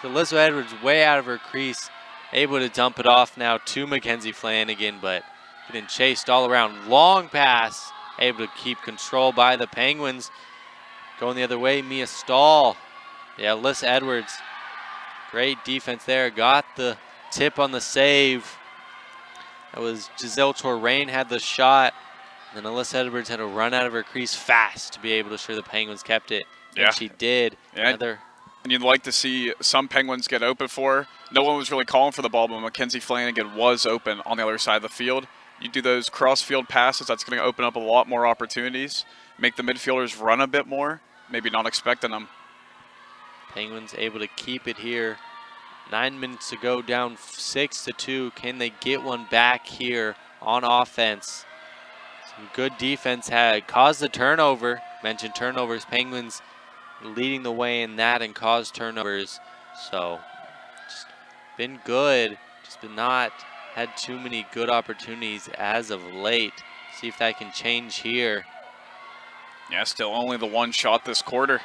So Alyssa Edwards way out of her crease, able to dump it off now to Mackenzie Flanagan, but getting chased all around. Long pass, able to keep control by the Penguins. Going the other way, Mia Stahl. Yeah, Alyssa Edwards, great defense there. Got the tip on the save. That was Giselle Touraine had the shot. And then Alyssa Edwards had to run out of her crease fast to be able to ensure the Penguins kept it. Yeah. And she did. Yeah. And you'd like to see some Penguins get open for her. No one was really calling for the ball, but Mackenzie Flanagan was open on the other side of the field. You do those cross-field passes, that's going to open up a lot more opportunities, make the midfielders run a bit more, maybe not expecting them. Penguins able to keep it here. 9 minutes to go, down 6-2. Can they get one back here on offense? Some good defense had caused the turnover. Mentioned turnovers. Penguins leading the way in that and caused turnovers. So just been good. Just been not had too many good opportunities as of late. See if that can change here. Yeah, still only the 1 shot this quarter.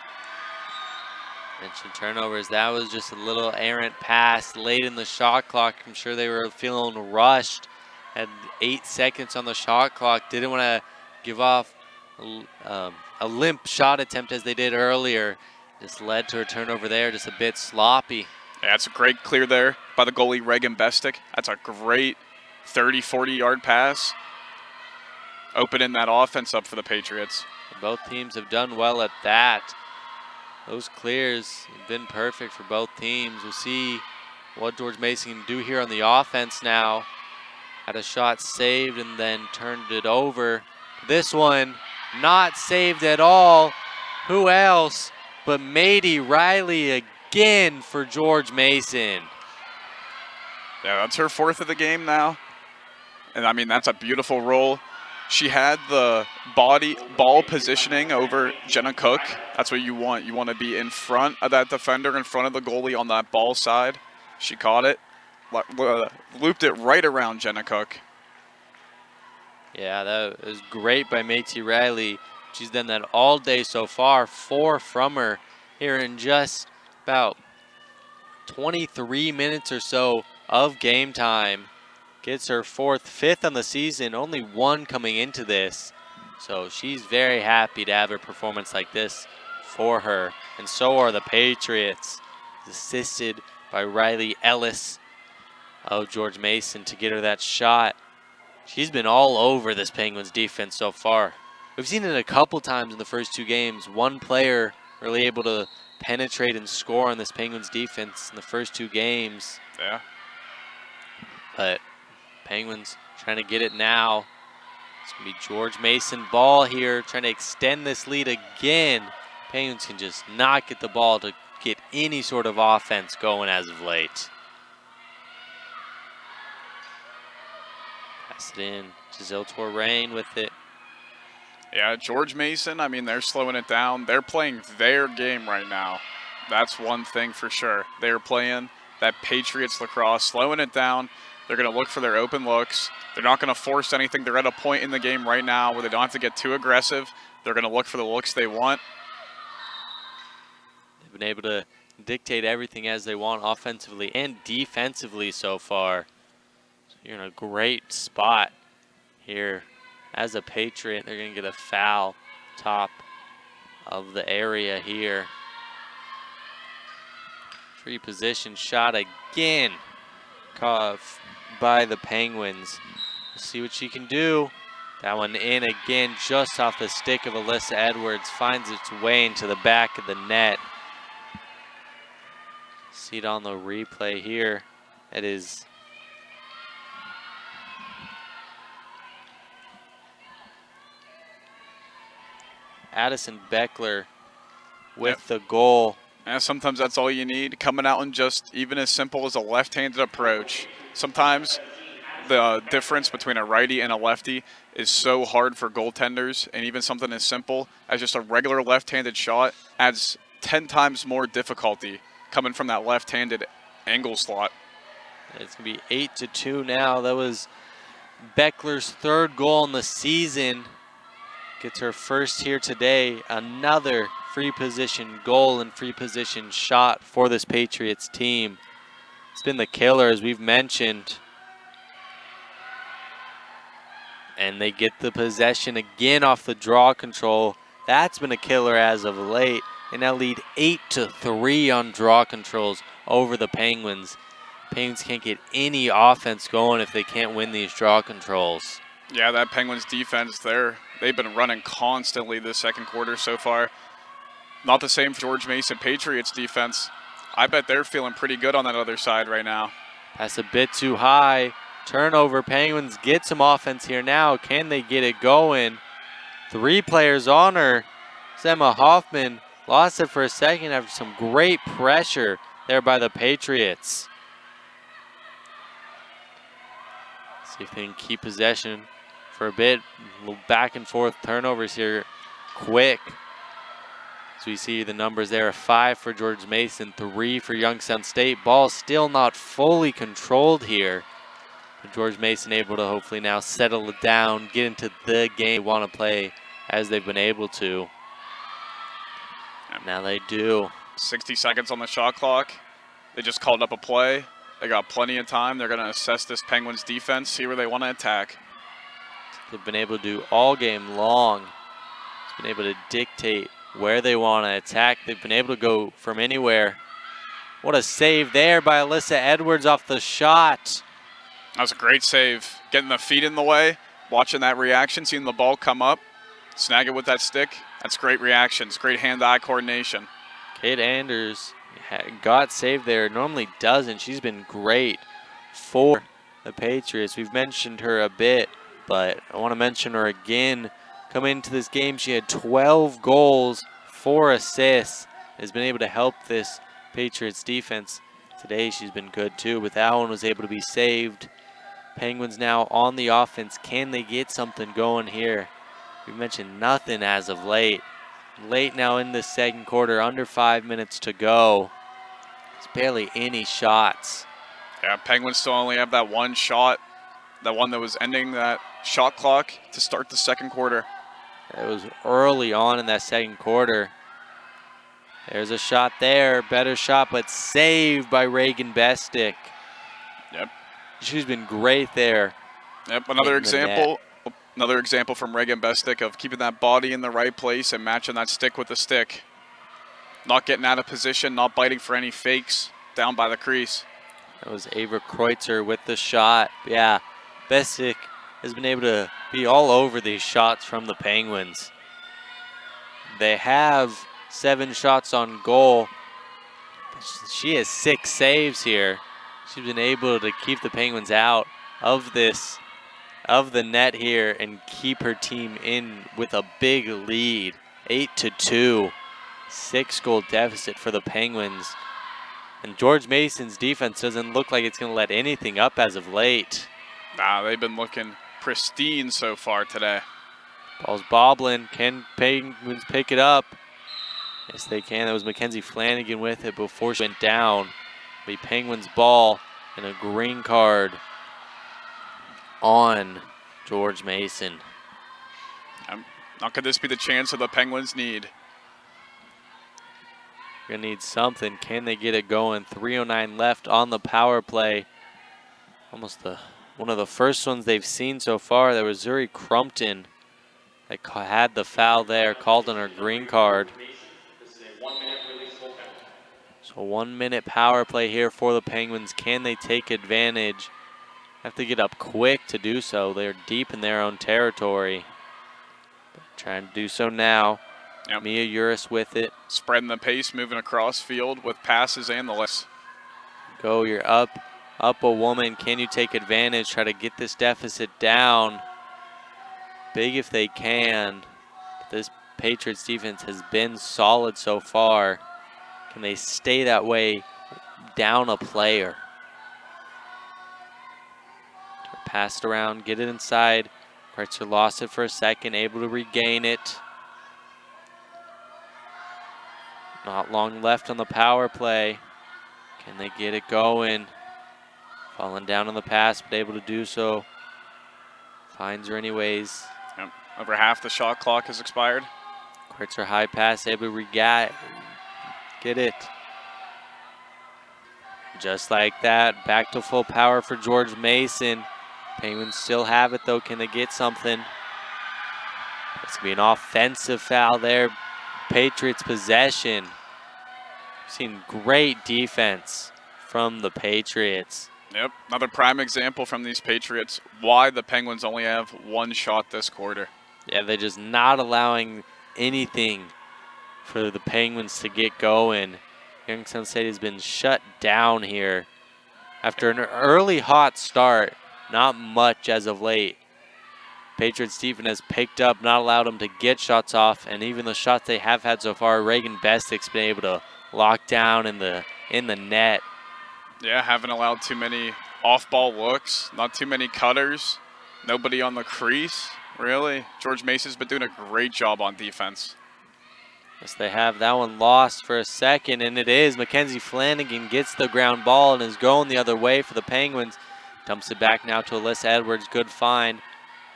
Mentioned turnovers. That was just a little errant pass late in the shot clock. I'm sure they were feeling rushed. Had 8 seconds on the shot clock. Didn't want to give off a limp shot attempt as they did earlier. Just led to a turnover there. Just a bit sloppy. Yeah, it's a great clear there by the goalie Reagan Bestick. That's a great 30, 40-yard pass. Opening that offense up for the Patriots. Both teams have done well at that. Those clears have been perfect for both teams. We'll see what George Mason can do here on the offense now. Had a shot saved and then turned it over. This one not saved at all. Who else but Mady Riley again for George Mason. Yeah, that's her 4th of the game now. And I mean, that's a beautiful roll. She had the ball positioning over Jenna Cook. That's what you want. You want to be in front of that defender, in front of the goalie on that ball side. She caught it, looped it right around Jenna Cook. Yeah, that was great by Mady Riley. She's done that all day so far. 4 from her here in just about 23 minutes or so of game time. Gets her 4th, 5th on the season, only 1 coming into this. So she's very happy to have a performance like this for her. And so are the Patriots, assisted by Riley Ellis of George Mason to get her that shot. She's been all over this Penguins defense so far. We've seen it a couple times in the first 2 games. One player really able to penetrate and score on this Penguins defense in the first 2 games. Yeah. But Penguins trying to get it now. It's going to be George Mason ball here, trying to extend this lead again. Penguins can just not get the ball to get any sort of offense going as of late. Pass it in. Giselle Touraine with it. Yeah, George Mason, I mean, they're slowing it down. They're playing their game right now. That's one thing for sure. They're playing that Patriots lacrosse, slowing it down. They're going to look for their open looks. They're not going to force anything. They're at a point in the game right now where they don't have to get too aggressive. They're going to look for the looks they want. They've been able to dictate everything as they want offensively and defensively so far. So you're in a great spot here. As a Patriot, they're going to get a foul top of the area here. Free position shot again. Caught by the Penguins. Let's see what she can do. That one in again, just off the stick of Alyssa Edwards. Finds its way into the back of the net. See it on the replay here. It is Addison Beckler with the goal. And sometimes that's all you need, coming out and just even as simple as a left-handed approach. Sometimes the difference between a righty and a lefty is so hard for goaltenders, and even something as simple as just a regular left-handed shot adds 10 times more difficulty coming from that left-handed angle slot. It's going to be 8-2 now. That was Beckler's third goal in the season. Gets her first here today. Another free position goal and free position shot for this Patriots team. It's been the killer, as we've mentioned. And they get the possession again off the draw control. That's been a killer as of late. They now lead 8-3 on draw controls over the Penguins. Penguins can't get any offense going if they can't win these draw controls. Yeah, that Penguins defense there, they've been running constantly this second quarter so far. Not the same for George Mason Patriots defense. I bet they're feeling pretty good on that other side right now. That's a bit too high. Turnover. Penguins get some offense here now. Can they get it going? 3 players on her. Emma Hoffman lost it for a second after some great pressure there by the Patriots. See if they can keep possession for a bit. A little back and forth turnovers here quick. As we see the numbers there, 5 for George Mason, 3 for Youngstown State. Ball still not fully controlled here. But George Mason able to hopefully now settle it down, get into the game they want to play as they've been able to. Now they do. 60 seconds on the shot clock. They just called up a play. They got plenty of time. They're going to assess this Penguins defense, see where they want to attack. They've been able to do all game long. It's been able to dictate where they want to attack. They've been able to go from anywhere. What a save there by Alyssa Edwards off the shot. That was a great save. Getting the feet in the way, watching that reaction, seeing the ball come up, snag it with that stick. That's great reactions, great hand-eye coordination. Kate Anders got saved there. Normally doesn't. She's been great for the Patriots. We've mentioned her a bit, but I want to mention her again. Coming into this game, she had 12 goals, 4 assists. Has been able to help this Patriots defense. Today she's been good too, but that one was able to be saved. Penguins now on the offense. Can they get something going here? We've mentioned nothing as of late. Late now in the second quarter, under 5 minutes to go. It's barely any shots. Yeah, Penguins still only have that one shot, that one that was ending that shot clock to start the second quarter. It was early on in that second quarter. There's a shot there, better shot, but saved by Reagan Bestick. Yep. She's been great there. Yep, another example from Reagan Bestick of keeping that body in the right place and matching that stick with the stick. Not getting out of position, not biting for any fakes down by the crease. That was Ava Kreutzer with the shot. Yeah, Bestick has been able to be all over these shots from the Penguins. They have 7 shots on goal. She has 6 saves here. She's been able to keep the Penguins out of the net here and keep her team in with a big lead. 8-2, 6-goal deficit for the Penguins. And George Mason's defense doesn't look like it's going to let anything up as of late. Nah, they've been looking pristine so far today. Ball's bobbling. Can Penguins pick it up? Yes, they can. That was Mackenzie Flanagan with it before she went down. The Penguins ball and a green card on George Mason. Not could this be the chance that the Penguins need? Gonna need something. Can they get it going? 3:09 left on the power play. Almost one of the first ones they've seen so far. There was Zuri Crumpton that had the foul there, called on her green card. So 1 minute power play here for the Penguins. Can they take advantage? Have to get up quick to do so. They're deep in their own territory. Trying to do so now. Yep. Mia Uris with it. Spreading the pace, moving across field with passes and the list. Go, you're up a woman. Can you take advantage? Try to get this deficit down. Big if they can. But this Patriots defense has been solid so far. Can they stay that way down a player? Passed around, get it inside. Kreitzer lost it for a second, able to regain it. Not long left on the power play. Can they get it going? Falling down on the pass, but able to do so. Finds her anyways. Yep. Over half the shot clock has expired. Kreitzer high pass, able to get it. Just like that, back to full power for George Mason. Penguins still have it though. Can they get something? It's gonna be an offensive foul there. Patriots possession. Seen great defense from the Patriots. Yep, another prime example from these Patriots why the Penguins only have one shot this quarter. Yeah, they're just not allowing anything for the Penguins to get going. Youngstown State has been shut down here. After an early hot start, not much as of late. Patriots defense has picked up, not allowed them to get shots off, and even the shots they have had so far, Reagan Bestick's been able to lock down in the net. Yeah, haven't allowed too many off-ball looks, not too many cutters, nobody on the crease, really. George Mason's been doing a great job on defense. Yes, they have that one lost for a second, and it is. Mackenzie Flanagan gets the ground ball and is going the other way for the Penguins. Dumps it back now to Alyssa Edwards. Good find.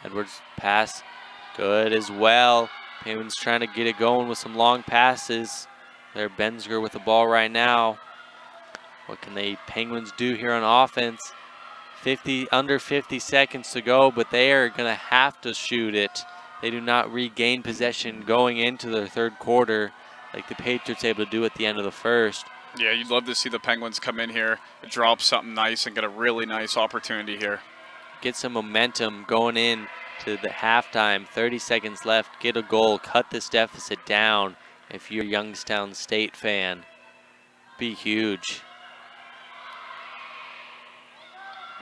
Edwards pass good as well. Penguins trying to get it going with some long passes. There, Bensger with the ball right now. What can the Penguins do here on offense? Under 50 seconds to go, but they are going to have to shoot it. They do not regain possession going into the third quarter like the Patriots able to do at the end of the first. Yeah, you'd love to see the Penguins come in here, drop something nice, and get a really nice opportunity here. Get some momentum going in to the halftime. 30 seconds left. Get a goal. Cut this deficit down. If you're a Youngstown State fan, be huge.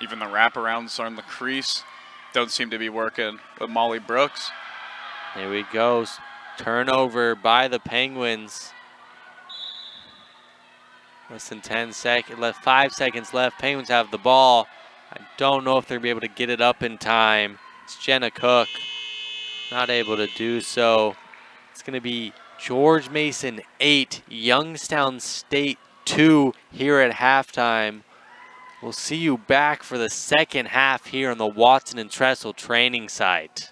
Even the wraparounds on the crease don't seem to be working with Molly Brooks. There we go. Turnover by the Penguins. Less than 10 seconds left, 5 seconds left. Penguins have the ball. I don't know if they'll be able to get it up in time. It's Jenna Cook. Not able to do so. It's going to be George Mason 8, Youngstown State 2 here at halftime. We'll see you back for the second half here on the Watson and Tressel training site.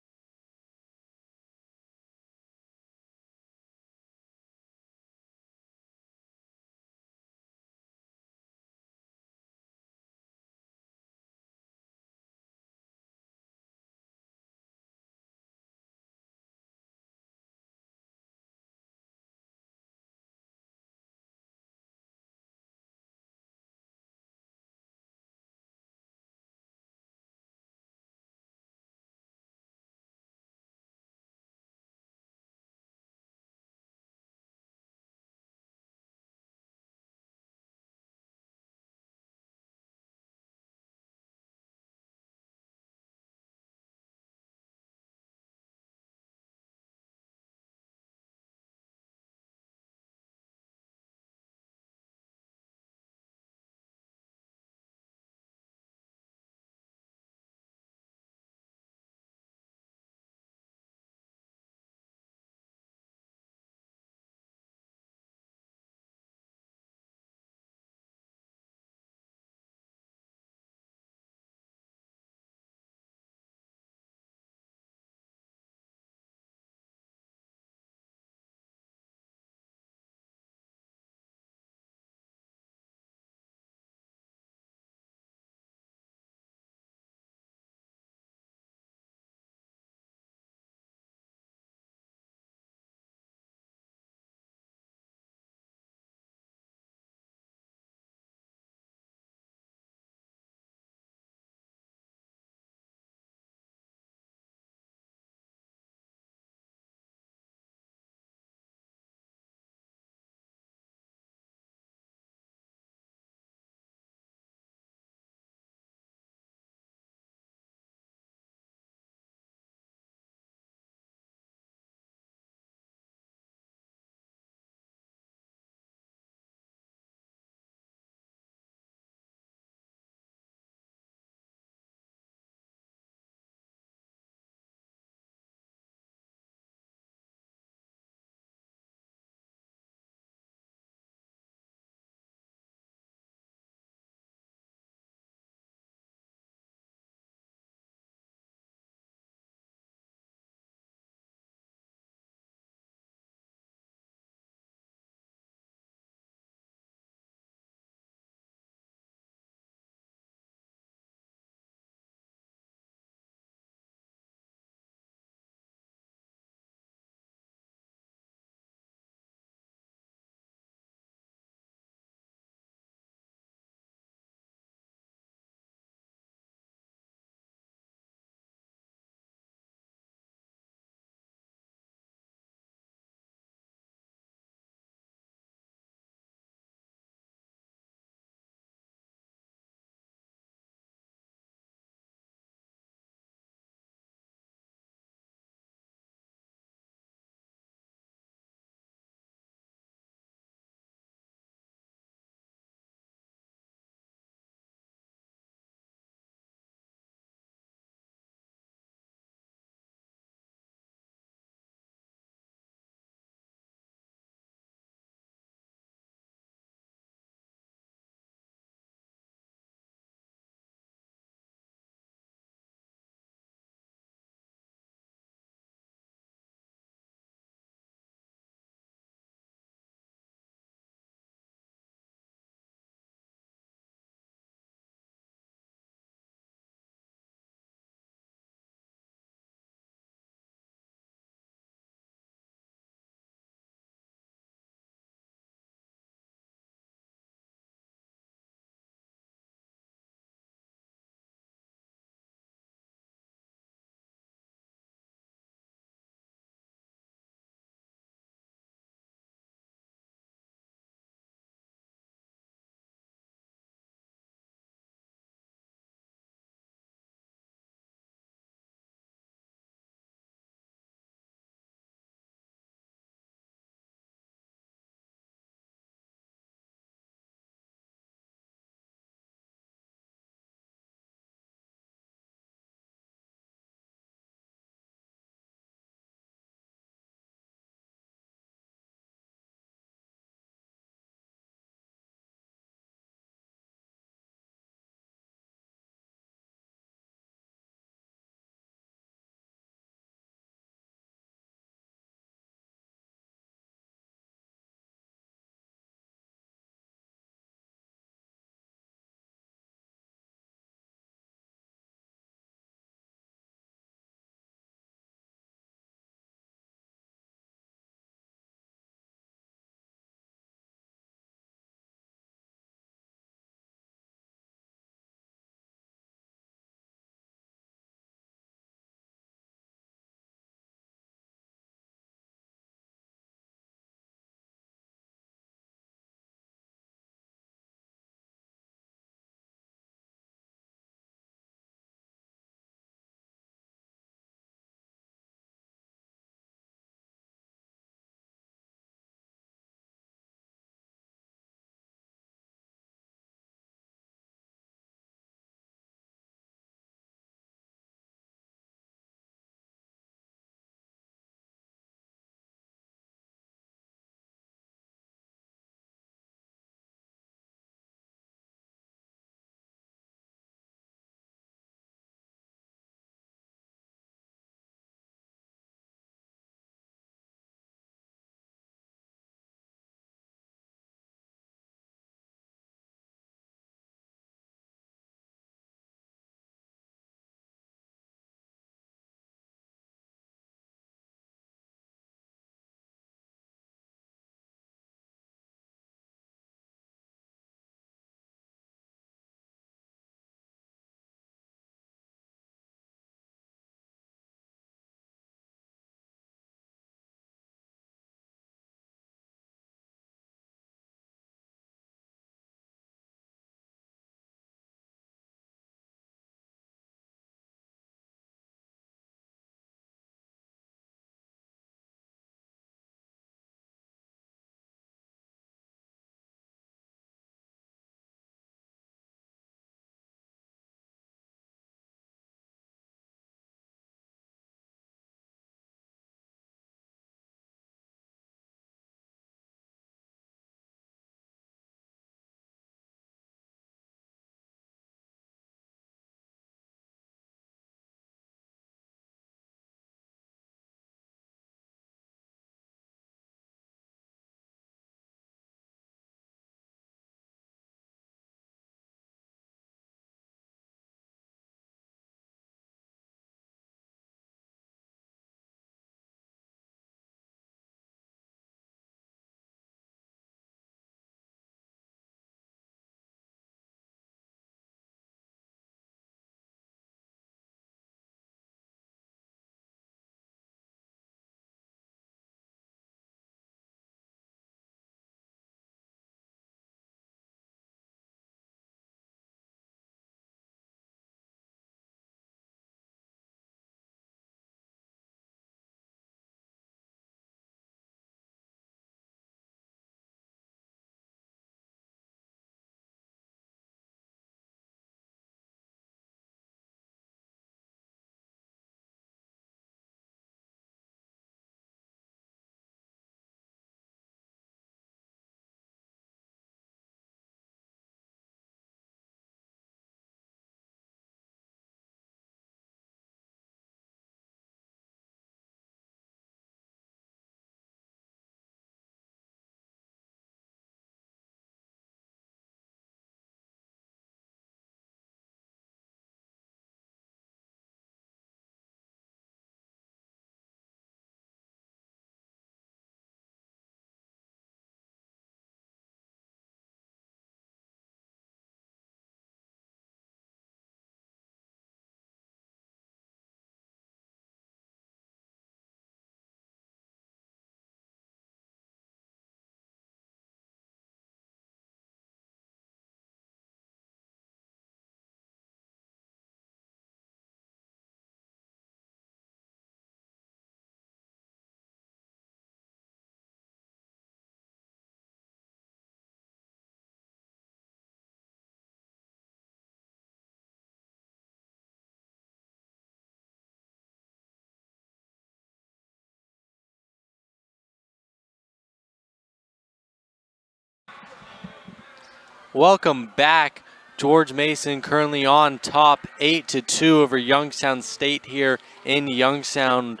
welcome back. George Mason currently on top 8-2 over Youngstown State here in Youngstown.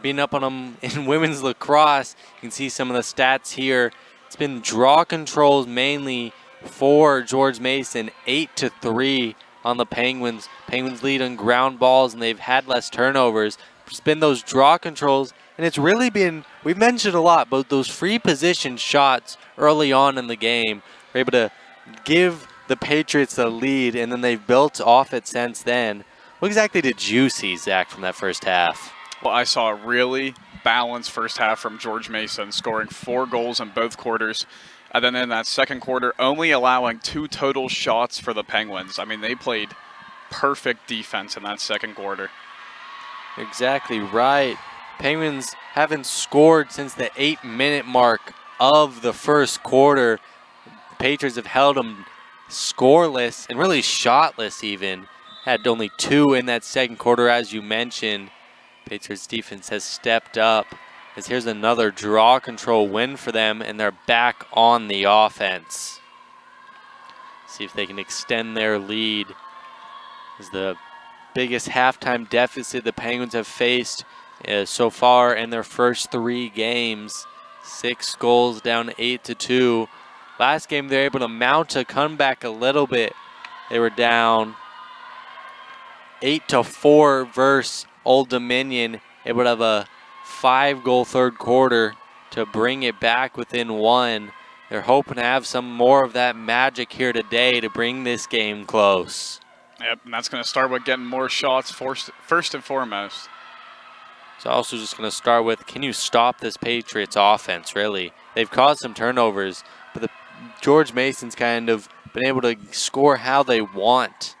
Beating up on them in women's lacrosse. You can see some of the stats here. It's been draw controls mainly for George Mason, 8-3 on the Penguins. Penguins lead on ground balls, and they've had less turnovers. It's been those draw controls, and it's really been, we've mentioned a lot, but those free position shots early on in the game were able to give the Patriots the lead, and then they've built off it since then. What exactly did you see, Zach, from that first half? Well, I saw a really balanced first half from George Mason, scoring 4 goals in both quarters. And then in that second quarter, only allowing 2 total shots for the Penguins. I mean, they played perfect defense in that second quarter. Exactly right. Penguins haven't scored since the 8-minute mark of the first quarter. The Patriots have held them scoreless and really shotless even. Had only 2 in that second quarter, as you mentioned. Patriots defense has stepped up, as here's another draw control win for them, and they're back on the offense. See if they can extend their lead. This is the biggest halftime deficit the Penguins have faced so far in their first 3 games. 6 goals down 8-2. Last game they were able to mount a comeback a little bit. They were down 8-4 versus Old Dominion, able to have a 5-goal third quarter to bring it back within 1. They're hoping to have some more of that magic here today to bring this game close. Yep, and that's going to start with getting more shots first and foremost. It's also just going to start with, can you stop this Patriots offense, really? They've caused some turnovers, but George Mason's kind of been able to score how they want.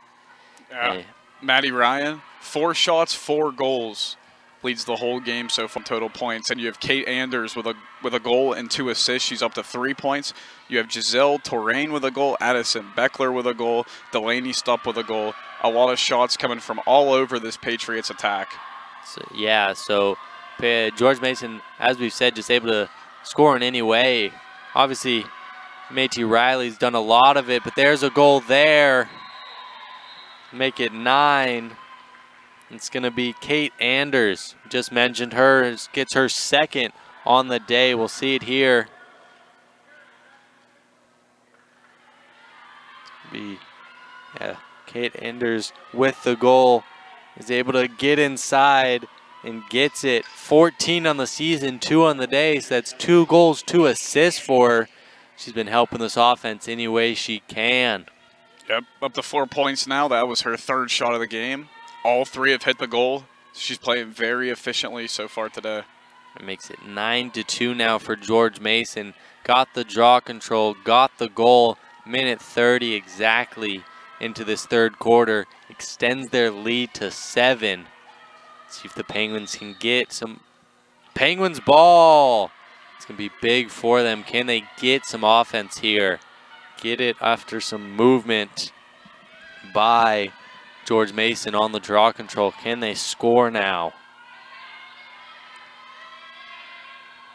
Yeah. Maddie Ryan, 4 shots, 4 goals. Leads the whole game so far in total points. And you have Kate Anders with a goal and 2 assists. She's up to 3 points. You have Giselle Torrain with a goal, Addison Beckler with a goal, Delaney Stupp with a goal. A lot of shots coming from all over this Patriots attack. So George Mason, as we've said, just able to score in any way. Obviously, Métis Riley's done a lot of it, but there's a goal there. Make it 9. It's going to be Kate Anders. Just mentioned her. Gets her second on the day. We'll see it here. Kate Anders with the goal is able to get inside and gets it. 14 on the season, 2 on the day. So that's 2 goals, 2 assists for her. She's been helping this offense any way she can. Yep, up to 4 points now. That was her 3rd shot of the game. All 3 have hit the goal. She's playing very efficiently so far today. It makes it 9-2 now for George Mason. Got the draw control, got the goal. Minute 30 exactly into this third quarter. Extends their lead to 7. See if the Penguins can get some Penguins ball. It's going to be big for them. Can they get some offense here? Get it after some movement by George Mason on the draw control. Can they score now?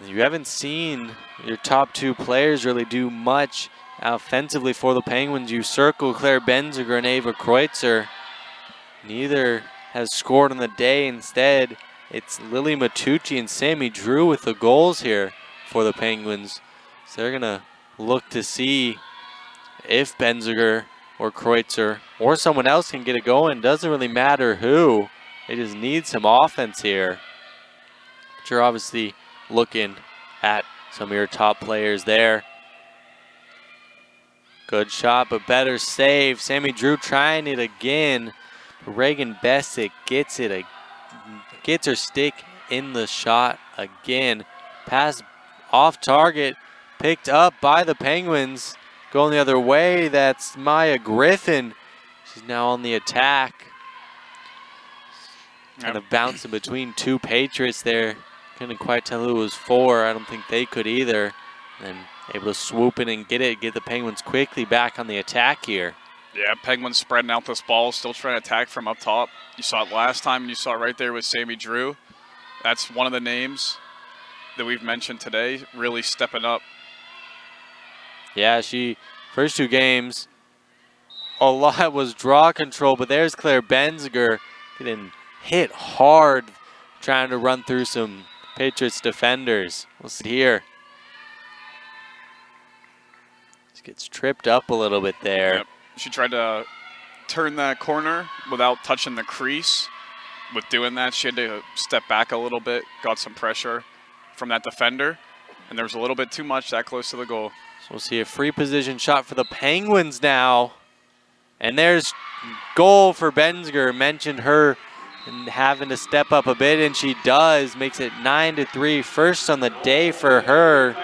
You haven't seen your top 2 players really do much offensively for the Penguins. You circle Claire Benziger and Ava Kreutzer. Neither has scored on the day. Instead, it's Lily Matucci and Sammy Drew with the goals here for the Penguins. So they're going to look to see if Benziger or Kreutzer or someone else can get it going. Doesn't really matter who. They just need some offense here. But you're obviously looking at some of your top players there. Good shot, but better save. Sammy Drew trying it again. Reagan Bessick gets it. Gets her stick in the shot again. Pass off target. Picked up by the Penguins. Going the other way, that's Maya Griffin. She's now on the attack. Kind of bouncing between 2 Patriots there. Couldn't quite tell who it was for. I don't think they could either. And able to swoop in and get the Penguins quickly back on the attack here. Yeah, Penguins spreading out this ball, still trying to attack from up top. You saw it last time, and you saw it right there with Sammy Drew. That's one of the names that we've mentioned today, really stepping up. Yeah, she First 2 games, a lot was draw control, but there's Claire Benziger getting hit hard, trying to run through some Patriots defenders. We'll see here. Just gets tripped up a little bit there. Yep. She tried to turn that corner without touching the crease. With doing that, she had to step back a little bit, got some pressure from that defender, and there was a little bit too much that close to the goal. So we'll see a free position shot for the Penguins now. And there's goal for Benziger. Mentioned her having to step up a bit, and she does. Makes it 9-3. First on the day for her.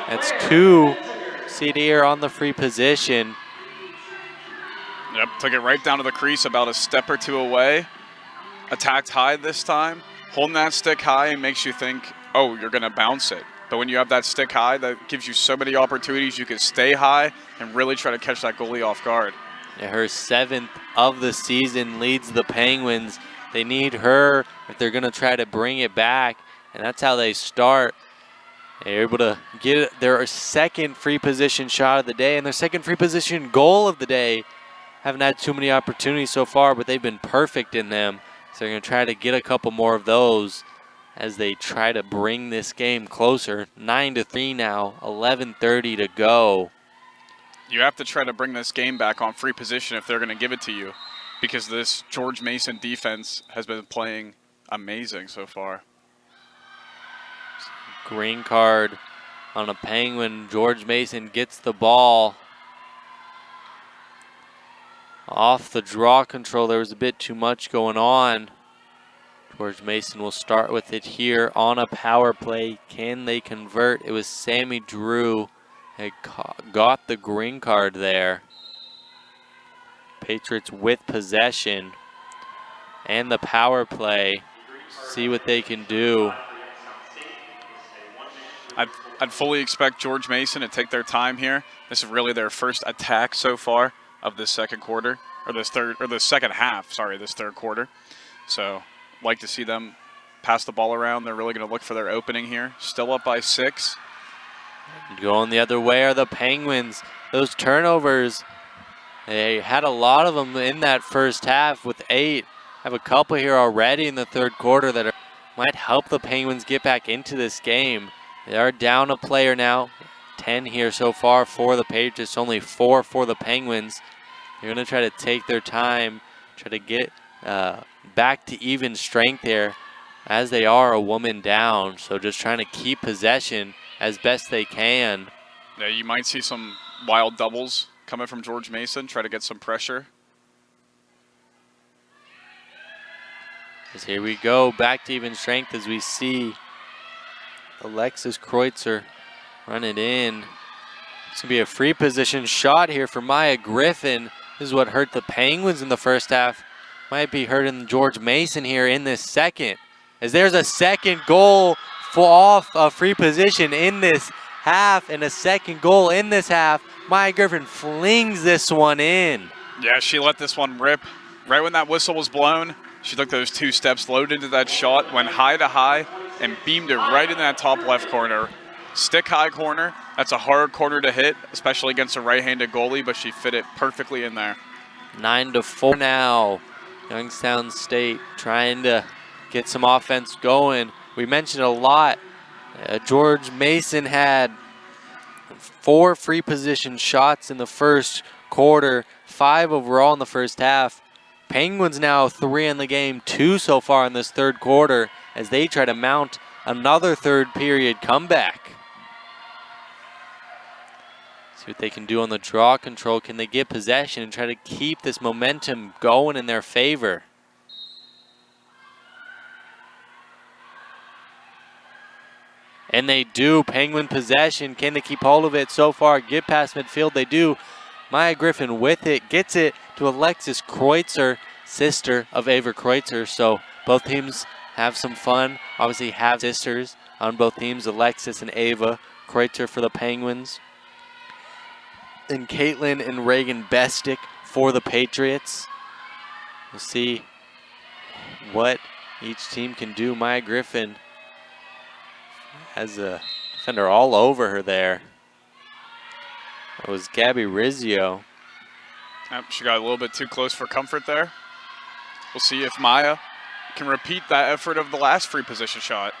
That's 2 here on the free position. Yep, took it right down to the crease, about a step or 2 away. Attacked high this time. Holding that stick high makes you think, oh, you're going to bounce it. But when you have that stick high, that gives you so many opportunities. You can stay high and really try to catch that goalie off guard. Yeah, her 7th of the season, leads the Penguins. They need her if they're going to try to bring it back, and that's how they start. They're able to get their 2nd free position shot of the day and their 2nd free position goal of the day. Haven't had too many opportunities so far, but they've been perfect in them. So they're going to try to get a couple more of those as they try to bring this game closer. 9-3 now, 11:30 to go. You have to try to bring this game back on free position if they're going to give it to you, because this George Mason defense has been playing amazing so far. Green card on a Penguin. George Mason gets the ball. Off the draw control, there was a bit too much going on. George Mason will start with it here on a power play. Can they convert? It was Sammy Drew that got the green card there. Patriots with possession and the power play. See what they can do. I'd fully expect George Mason to take their time here. This is really their first attack so far of this second quarter, or this second half, sorry, this third quarter. So like to see them pass the ball around. They're really going to look for their opening here. Still up by 6. Going the other way are the Penguins. Those turnovers, they had a lot of them in that first half with 8. Have a couple here already in the third quarter that might help the Penguins get back into this game. They are down a player now. 10 here so far for the Patriots, only 4 for the Penguins. They're going to try to take their time, try to get back to even strength here as they are a woman down. So just trying to keep possession as best they can. Yeah, you might see some wild doubles coming from George Mason, try to get some pressure. As here we go, back to even strength as we see Alexis Kreutzer run it in. It's going to be a free position shot here for Maya Griffin. This is what hurt the Penguins in the first half. Might be hurting George Mason here in this second. As there's a second goal off a free position in this half and a second goal in this half. Maya Griffin flings this one in. Yeah, she let this one rip. Right when that whistle was blown, she took those 2 steps, loaded into that shot, went high to high, and beamed it right in that top left corner. Stick high corner. That's a hard corner to hit, especially against a right-handed goalie, but she fit it perfectly in there. 9-4 now. Youngstown State trying to get some offense going. We mentioned a lot. George Mason had 4 free position shots in the first quarter, 5 overall in the first half. Penguins now 3 in the game, 2 so far in this third quarter as they try to mount another third period comeback. See what they can do on the draw control. Can they get possession and try to keep this momentum going in their favor? And they do. Penguin possession. Can they keep hold of it so far? Get past midfield. They do. Maya Griffin with it. Gets it to Alexis Kreutzer, sister of Ava Kreutzer. So both teams have some fun. Obviously have sisters on both teams. Alexis and Ava Kreutzer for the Penguins. And Caitlin and Reagan Bestick for the Patriots. We'll see what each team can do. Maya Griffin has a defender all over her there. That was Gabby Rizzio. Yep, she got a little bit too close for comfort there. We'll see if Maya can repeat that effort of the last free position shot.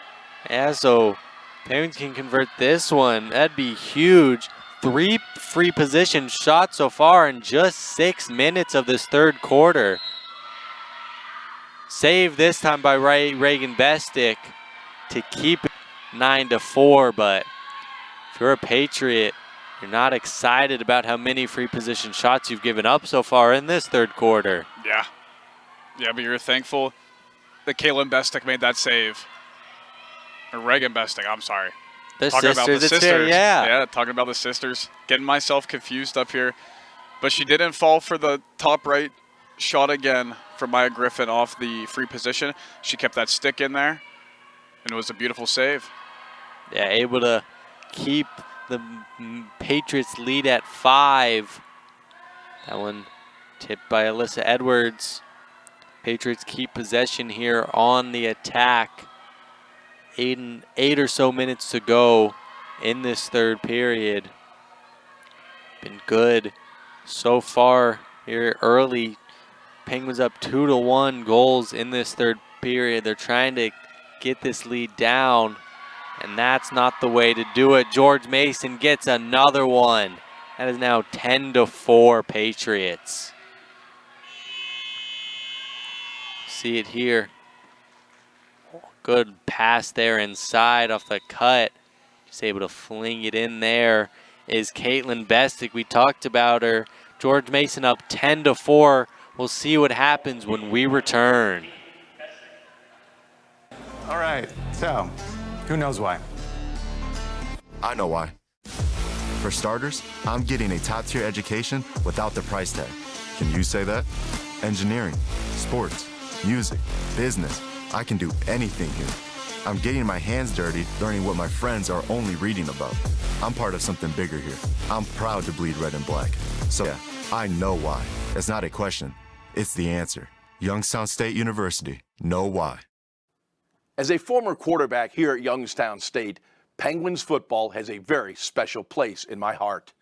Yeah, so Penguins can convert this one. That'd be huge. 3 free position shots so far in just 6 minutes of this third quarter. Saved this time by Reagan Bestick to keep it 9-4, but if you're a Patriot, you're not excited about how many free position shots you've given up so far in this third quarter. Yeah. Yeah, but you're thankful that Caitlin Bestick made that save. Or Reagan Bestick, I'm sorry. The Talking sisters, about the it's sisters. there, yeah. Yeah, talking about the sisters. Getting myself confused up here. But she didn't fall for the top right shot again from Maya Griffin off the free position. She kept that stick in there, and it was a beautiful save. Yeah, able to keep the Patriots lead at 5. That one tipped by Alyssa Edwards. Patriots keep possession here on the attack. 8 or so minutes to go in this third period. Been good so far here early. Penguins up 2-1 goals in this third period. They're trying to get this lead down, and that's not the way to do it. George Mason gets another one. That is now 10-4 Patriots. See it here. Good pass there inside off the cut. Just able to fling it in there is Caitlin Bestick. We talked about her. George Mason up 10-4. We'll see what happens when we return. All right, so who knows why? I know why. For starters, I'm getting a top-tier education without the price tag. Can you say that? Engineering, sports, music, business. I can do anything here. I'm getting my hands dirty, learning what my friends are only reading about. I'm part of something bigger here. I'm proud to bleed red and black. So yeah, I know why. It's not a question. It's the answer. Youngstown State University. Know why. As a former quarterback here at Youngstown State, Penguins football has a very special place in my heart.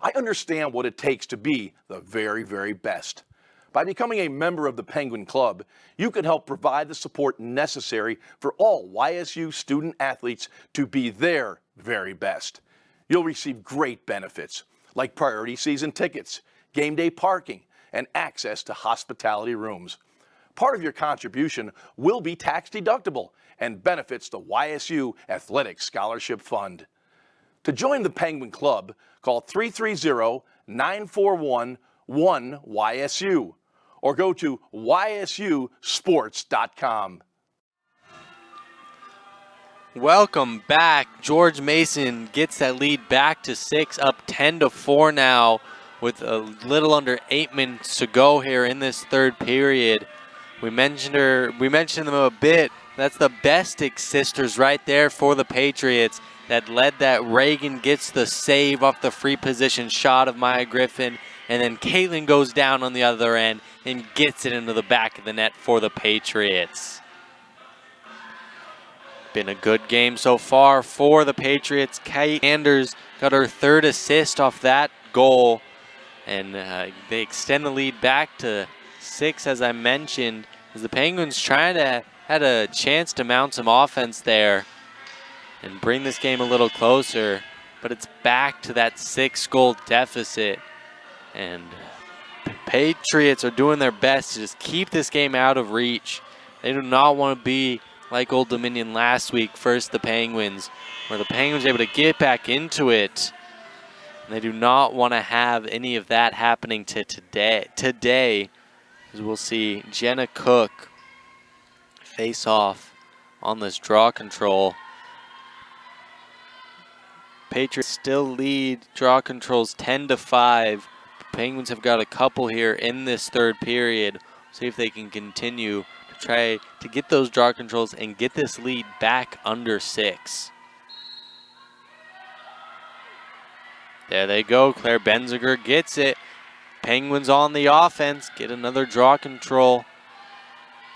I understand what it takes to be the very, very best. By becoming a member of the Penguin Club, you can help provide the support necessary for all YSU student athletes to be their very best. You'll receive great benefits like priority season tickets, game day parking, and access to hospitality rooms. Part of your contribution will be tax deductible and benefits the YSU Athletic Scholarship Fund. To join the Penguin Club, call 330-941-1YSU or go to ysusports.com. Welcome back. George Mason gets that lead back to 6, up 10-4 now with a little under 8 minutes to go here in this third period. We mentioned them a bit. That's the Bestick sisters right there for the Patriots that led that. Reagan gets the save off the free position shot of Maya Griffin, and then Caitlin goes down on the other end and gets it into the back of the net for the Patriots. Been a good game so far for the Patriots. Kate Anders got her 3rd assist off that goal, and they extend the lead back to 6, as I mentioned, as the Penguins had a chance to mount some offense there and bring this game a little closer, but it's back to that 6-goal deficit, and the Patriots are doing their best to just keep this game out of reach. They do not want to be like Old Dominion last week, first the Penguins, where the Penguins were able to get back into it. And they do not want to have any of that happening to today, as we'll see Jenna Cook face off on this draw control. Patriots still lead draw controls 10-5. Penguins have got a couple here in this third period. See if they can continue to try to get those draw controls and get this lead back under 6. There they go. Claire Benziger gets it. Penguins on the offense. Get another draw control.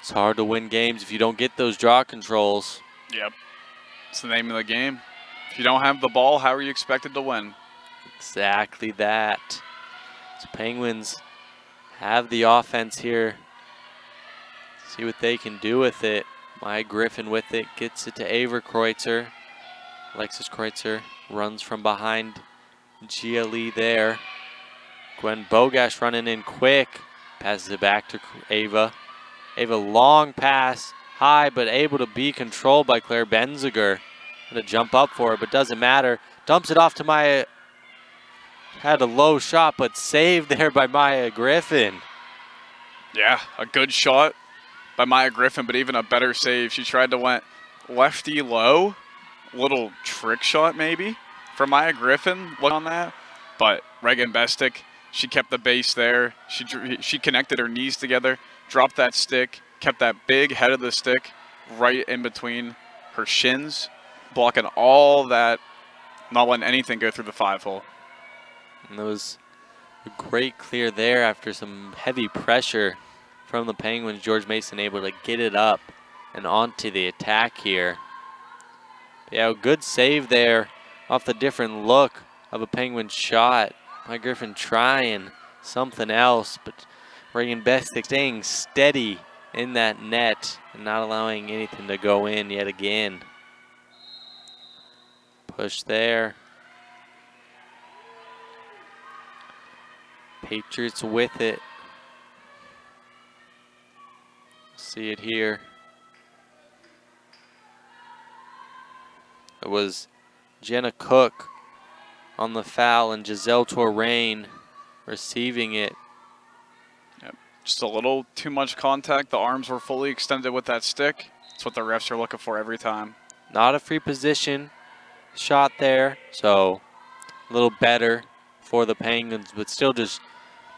It's hard to win games if you don't get those draw controls. Yep. It's the name of the game. If you don't have the ball, how are you expected to win? Exactly that. So Penguins have the offense here. See what they can do with it. Maya Griffin with it, gets it to Ava Kreutzer. Alexis Kreutzer runs from behind Gia Lee there. Gwen Bogash running in quick. Passes it back to Ava. Ava long pass, high, but able to be controlled by Claire Benziger. Gonna jump up for it, but doesn't matter. Dumps it off to Maya. Had a low shot, but saved there by Maya Griffin. Yeah, a good shot by Maya Griffin, but even a better save. She tried to went lefty low. Little trick shot maybe for Maya Griffin. Look on that. But Reagan Bestick, she kept the base there. She connected her knees together, dropped that stick, kept that big head of the stick right in between her shins, blocking all that, not letting anything go through the 5-hole. And there was a great clear there after some heavy pressure from the Penguins. George Mason able to get it up and onto the attack here. Yeah, a good save there off the different look of a Penguin shot. Maya Griffin trying something else, but Reagan Bestick staying steady in that net and not allowing anything to go in yet again. Push there. Patriots with it. See it here. It was Jenna Cook on the foul and Giselle Touraine receiving it. Yep. Just a little too much contact. The arms were fully extended with that stick. That's what the refs are looking for every time. Not a free position shot there, so a little better for the Penguins, but still just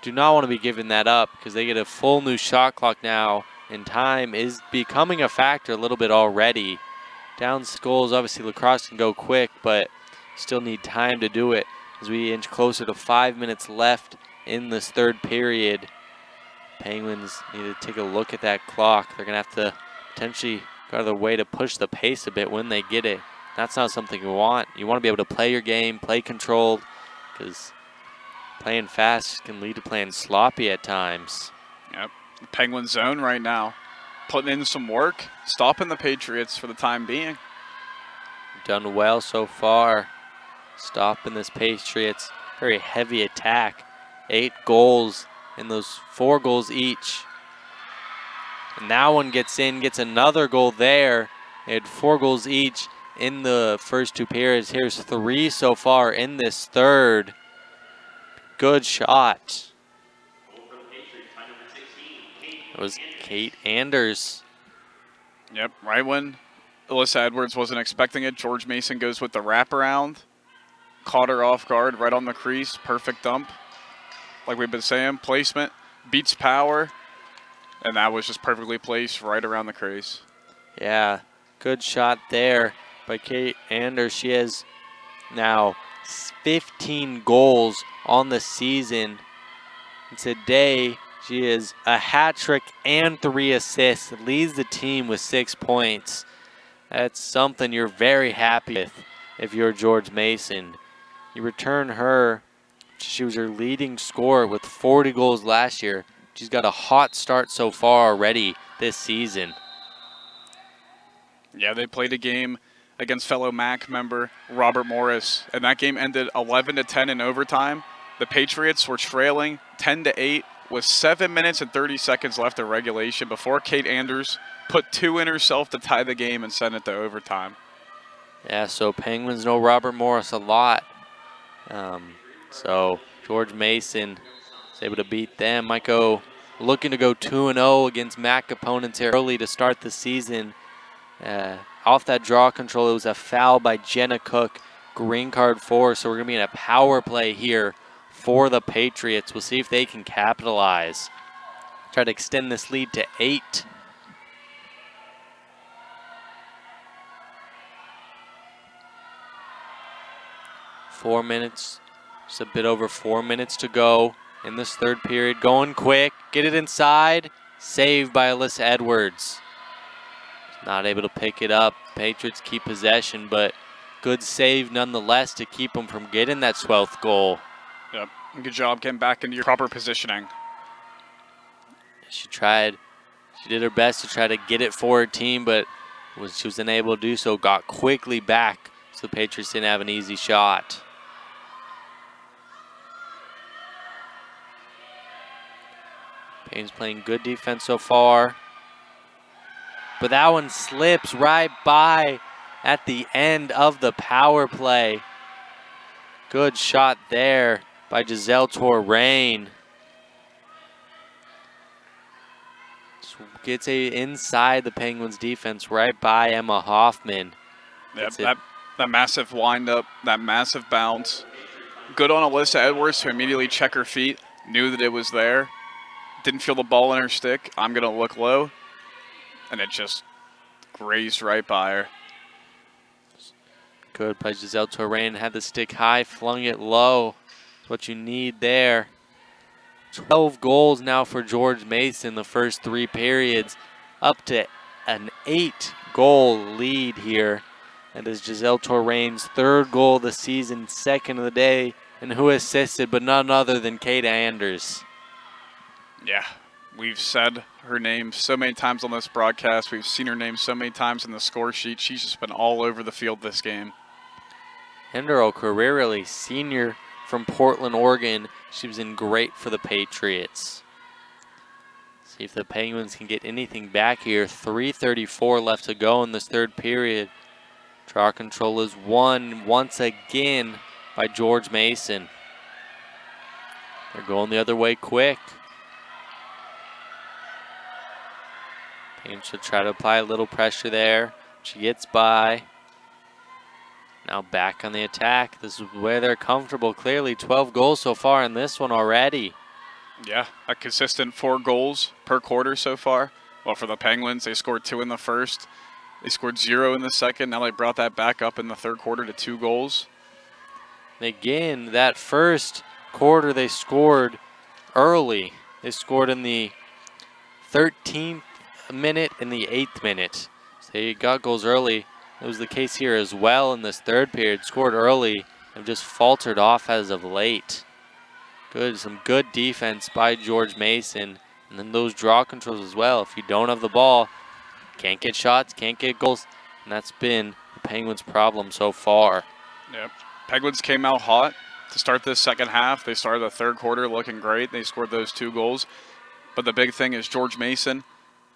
do not want to be giving that up because they get a full new shot clock now, and time is becoming a factor a little bit already. Down goals, obviously Lacrosse can go quick, but still need time to do it as we inch closer to 5 minutes left in this third period. Penguins need to take a look at that clock. They're going to have to potentially go out of their way to push the pace a bit when they get it. That's not something you want. You want to be able to play your game, play controlled, because playing fast can lead to playing sloppy at times. Yep, the Penguin zone right now, putting in some work, stopping the Patriots for the time being. Done well so far, stopping this Patriots very heavy attack. 8 goals in those 4 goals each. And that one gets in, gets another goal there. They had 4 goals each in the first 2 periods. Here's 3 so far in this third. Good shot. It was Kate Anders. Yep, right when Alyssa Edwards wasn't expecting it, George Mason goes with the wraparound. Caught her off guard right on the crease. Perfect dump. Like we've been saying, placement beats power. And that was just perfectly placed right around the crease. Yeah, good shot there by Kate Anders. She has now 15 goals on the season. And today, she is a hat trick and 3 assists. Leads the team with 6 points. That's something you're very happy with if you're George Mason. You return her. She was your leading scorer with 40 goals last year. She's got a hot start so far already this season. Yeah, they played a game against fellow MAC member Robert Morris, and that game ended 11-10 in overtime. The Patriots were trailing 10-8 with 7 minutes and 30 seconds left of regulation before Kate Anders put 2 in herself to tie the game and send it to overtime. Yeah, so Penguins know Robert Morris a lot. So George Mason is able to beat them. Might go looking to go 2-0 against MAC opponents here early to start the season. Off that draw control, it was a foul by Jenna Cook, green card 4, so we're going to be in a power play here for the Patriots. We'll see if they can capitalize. Try to extend this lead to 8. Four minutes, just a bit over 4 minutes to go in this third period. Going quick, get it inside, saved by Alyssa Edwards. Not able to pick it up. Patriots keep possession, but good save nonetheless to keep them from getting that 12th goal. Yep. Good job getting back into your proper positioning. She did her best to try to get it for her team, but she was unable to do so, got quickly back, so the Patriots didn't have an easy shot. Payne's playing good defense so far. But that one slips right by at the end of the power play. Good shot there by Giselle Torrain. Gets inside the Penguins defense right by Emma Hoffman. Yep, that massive windup, that massive bounce. Good on Alyssa Edwards to immediately check her feet. Knew that it was there. Didn't feel the ball in her stick. I'm going to look low. And it just grazed right by her. Good by Giselle Torrain. Had the stick high, flung it low. That's what you need there. 12 goals now for George Mason the first 3 periods. Up to an 8-goal lead here. That is Giselle Torrain's 3rd goal of the season, 2nd of the day. And who assisted but none other than Kate Anders. Yeah, we've said her name so many times on this broadcast. We've seen her name so many times in the score sheet. She's just been all over the field this game. Hendro Carrerli, senior from Portland, Oregon. She was in great for the Patriots. See if the Penguins can get anything back here. 3:34 left to go in this 3rd period. Draw control is won once again by George Mason. They're going the other way quick. Payne should try to apply a little pressure there. She gets by. Now back on the attack. This is where they're comfortable. Clearly 12 goals so far in this one already. Yeah, a consistent 4 goals per quarter so far. Well, for the Penguins, they scored 2 in the first. They scored 0 in the second. Now they brought that back up in the 3rd quarter to 2 goals. And again, that first quarter they scored early. They scored in the 13th minute and the 8th minute. So they got goals early. It was the case here as well in this 3rd period. Scored early and just faltered off as of late. Some good defense by George Mason. And then those draw controls as well. If you don't have the ball, can't get shots, can't get goals. And that's been the Penguins' problem so far. Yep. Penguins came out hot to start this second half. They started the 3rd quarter looking great. They scored those 2 goals. But the big thing is George Mason.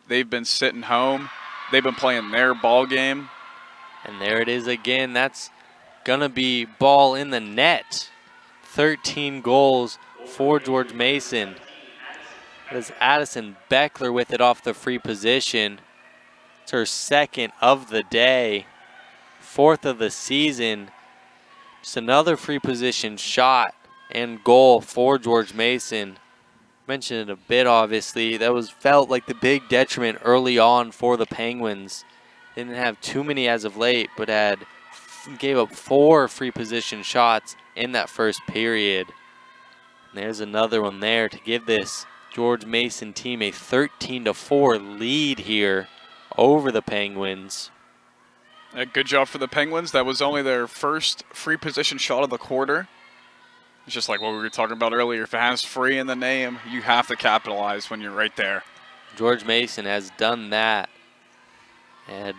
They've been sitting home. They've been playing their ball game. And there it is again. That's going to be ball in the net. 13 goals for George Mason. That is Addison Beckler with it off the free position. It's her 2nd of the day. 4th of the season. Just another free position shot and goal for George Mason. Mentioned it a bit, obviously. That felt like the big detriment early on for the Penguins. They didn't have too many as of late, but gave up 4 free position shots in that first period. And there's another one there to give this George Mason team a 13-4 lead here over the Penguins. A good job for the Penguins. That was only their first free position shot of the quarter. It's just like what we were talking about earlier. If it has free in the name, you have to capitalize when you're right there. George Mason has done that. And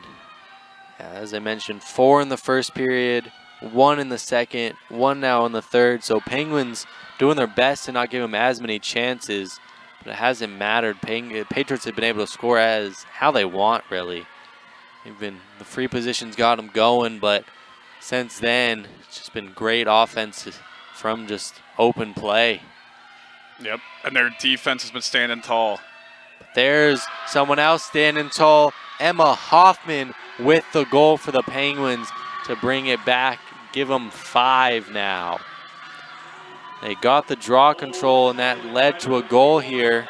as I mentioned, 4 in the first period, 1 in the second, 1 now in the 3rd. So Penguins doing their best to not give them as many chances, but it hasn't mattered. Patriots have been able to score as how they want, really. The free positions got them going, but since then, it's just been great offense from just open play. Yep, and their defense has been standing tall. But there's someone else standing tall. Emma Hoffman with the goal for the Penguins to bring it back, give them 5 now. They got the draw control, and that led to a goal here.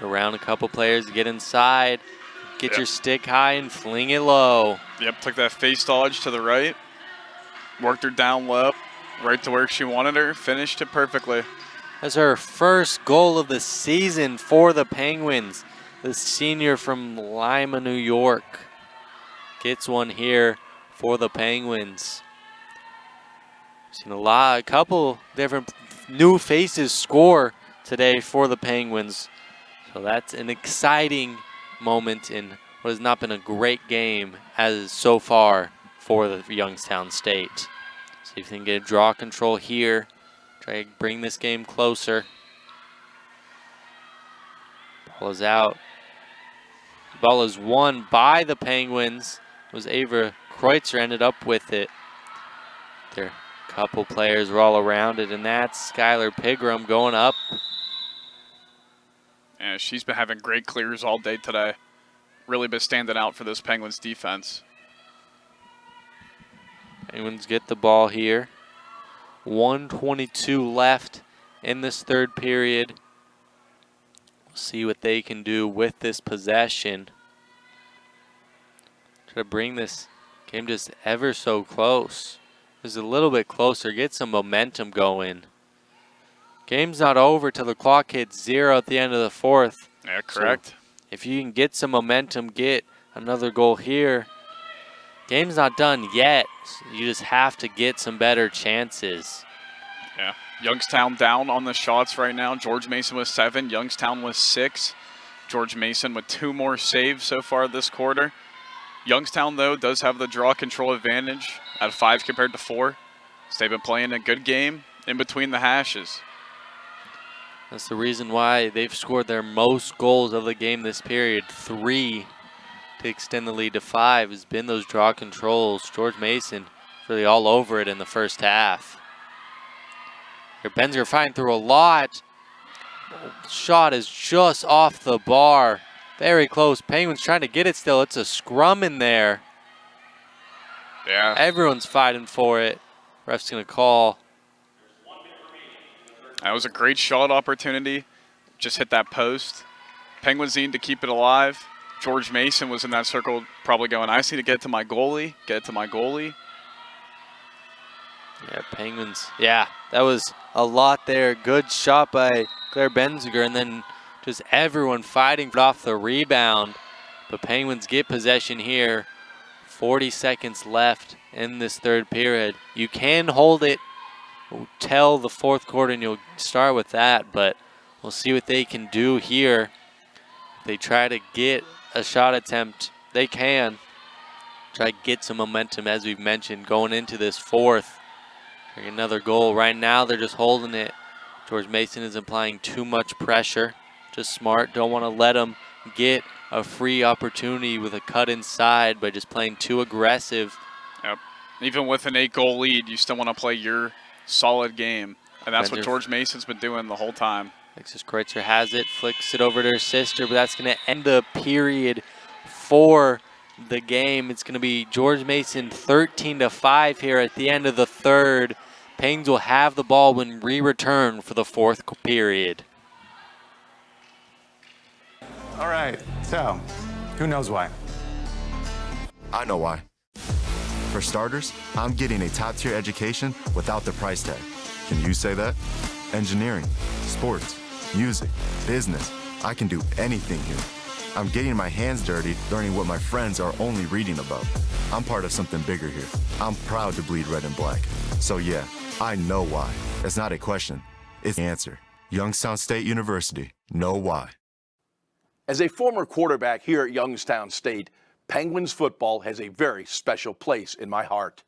Around a couple players, get inside, get your stick high and fling it low. Yep, took that face dodge to the right, worked her down low, right to where she wanted her, finished it perfectly. That's her first goal of the season for the Penguins, the senior from Lima, New York. gets one here for the Penguins. Seen a couple different new faces score today for the Penguins. So that's an exciting moment in what has not been a great game as so far for the Youngstown State. See if they can get a draw control here. Try to bring this game closer. Ball is out. Ball is won by the Penguins. It was Ava Kreutzer ended up with it. Their couple players were all around it, and that's Skylar Pigram going up. Yeah, she's been having great clears all day today. Really been standing out for this Penguins defense. Penguins get the ball here. 1:22 left in this third period. We'll see what they can do with this possession. Try to bring this game just ever so close. Just a little bit closer, get some momentum going. Game's not over till the clock hits 0 at the end of the fourth. Yeah, correct. So if you can get some momentum, get another goal here. Game's not done yet. You just have to get some better chances. Yeah, Youngstown down on the shots right now. George Mason with 7, Youngstown with 6. George Mason with 2 more saves so far this quarter. Youngstown, though, does have the draw control advantage at 5 compared to 4. So they've been playing a good game in between the hashes. That's the reason why they've scored their most goals of the game this period. 3 to extend the lead to 5 has been those draw controls. George Mason really all over it in the first half. Here Benziger fighting through a lot. Shot is just off the bar. Very close. Penguins trying to get it still. It's a scrum in there. Yeah. Everyone's fighting for it. Ref's going to call. That was a great shot opportunity. Just hit that post. Penguins need to keep it alive. George Mason was in that circle probably going, I just need to get to my goalie, get to my goalie. Yeah, Penguins. Yeah, that was a lot there. Good shot by Claire Benziger, and then just everyone fighting off the rebound. But Penguins get possession here. 40 seconds left in this third period. You can hold it till the fourth quarter, and you'll start with that, but we'll see what they can do here. If they try to get a shot attempt, they can. Try to get some momentum, as we've mentioned, going into this fourth. Bring another goal. Right now, they're just holding it. George Mason is applying too much pressure. Just smart. Don't want to let them get a free opportunity with a cut inside by just playing too aggressive. Yep. Even with an 8-goal lead, you still want to play your solid game. And that's what George Mason's been doing the whole time. Alexis Kreutzer has it, flicks it over to her sister, but that's going to end the period for the game. It's going to be George Mason 13-5 here at the end of the third. Penguins will have the ball when we return for the fourth period. All right, so who knows why? I know why. For starters, I'm getting a top-tier education without the price tag. Can you say that? Engineering, sports, music, business. I can do anything here. I'm getting my hands dirty, learning what my friends are only reading about. I'm part of something bigger here. I'm proud to bleed red and black. So yeah, I know why. It's not a question. It's the answer. Youngstown State University. Know why. As a former quarterback here at Youngstown State, Penguins football has a very special place in my heart.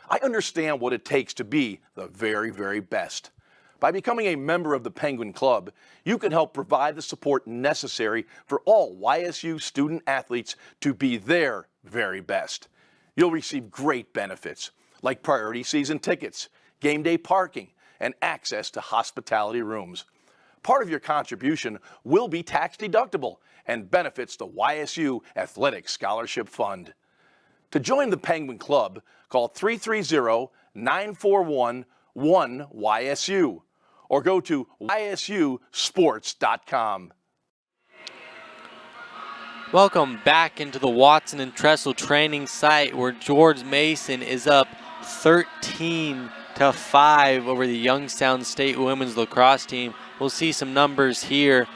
I understand what it takes to be the very, very best. By becoming a member of the Penguin Club, you can help provide the support necessary for all YSU student athletes to be their very best. You'll receive great benefits like priority season tickets, game day parking, and access to hospitality rooms. Part of your contribution will be tax deductible and benefits the YSU Athletic Scholarship Fund. To join the Penguin Club, call 330-941-1YSU or go to ysusports.com. Welcome back into the Watson and Tressel training site where George Mason is up 13-5 over the Youngstown State women's lacrosse team. We'll see some numbers here.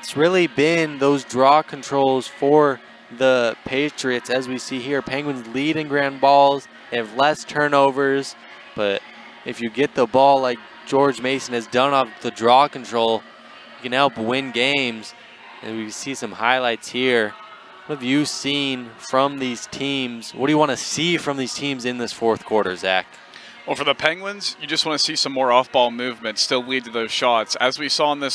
It's really been those draw controls for the Patriots. As we see here, Penguins lead in ground balls. They have less turnovers, but if you get the ball like George Mason has done off the draw control, you can help win games. And we see some highlights here. What have you seen from these teams? What do you want to see from these teams in this fourth quarter, Zach? Well, for the Penguins, you just want to see some more off-ball movement still lead to those shots. As we saw in the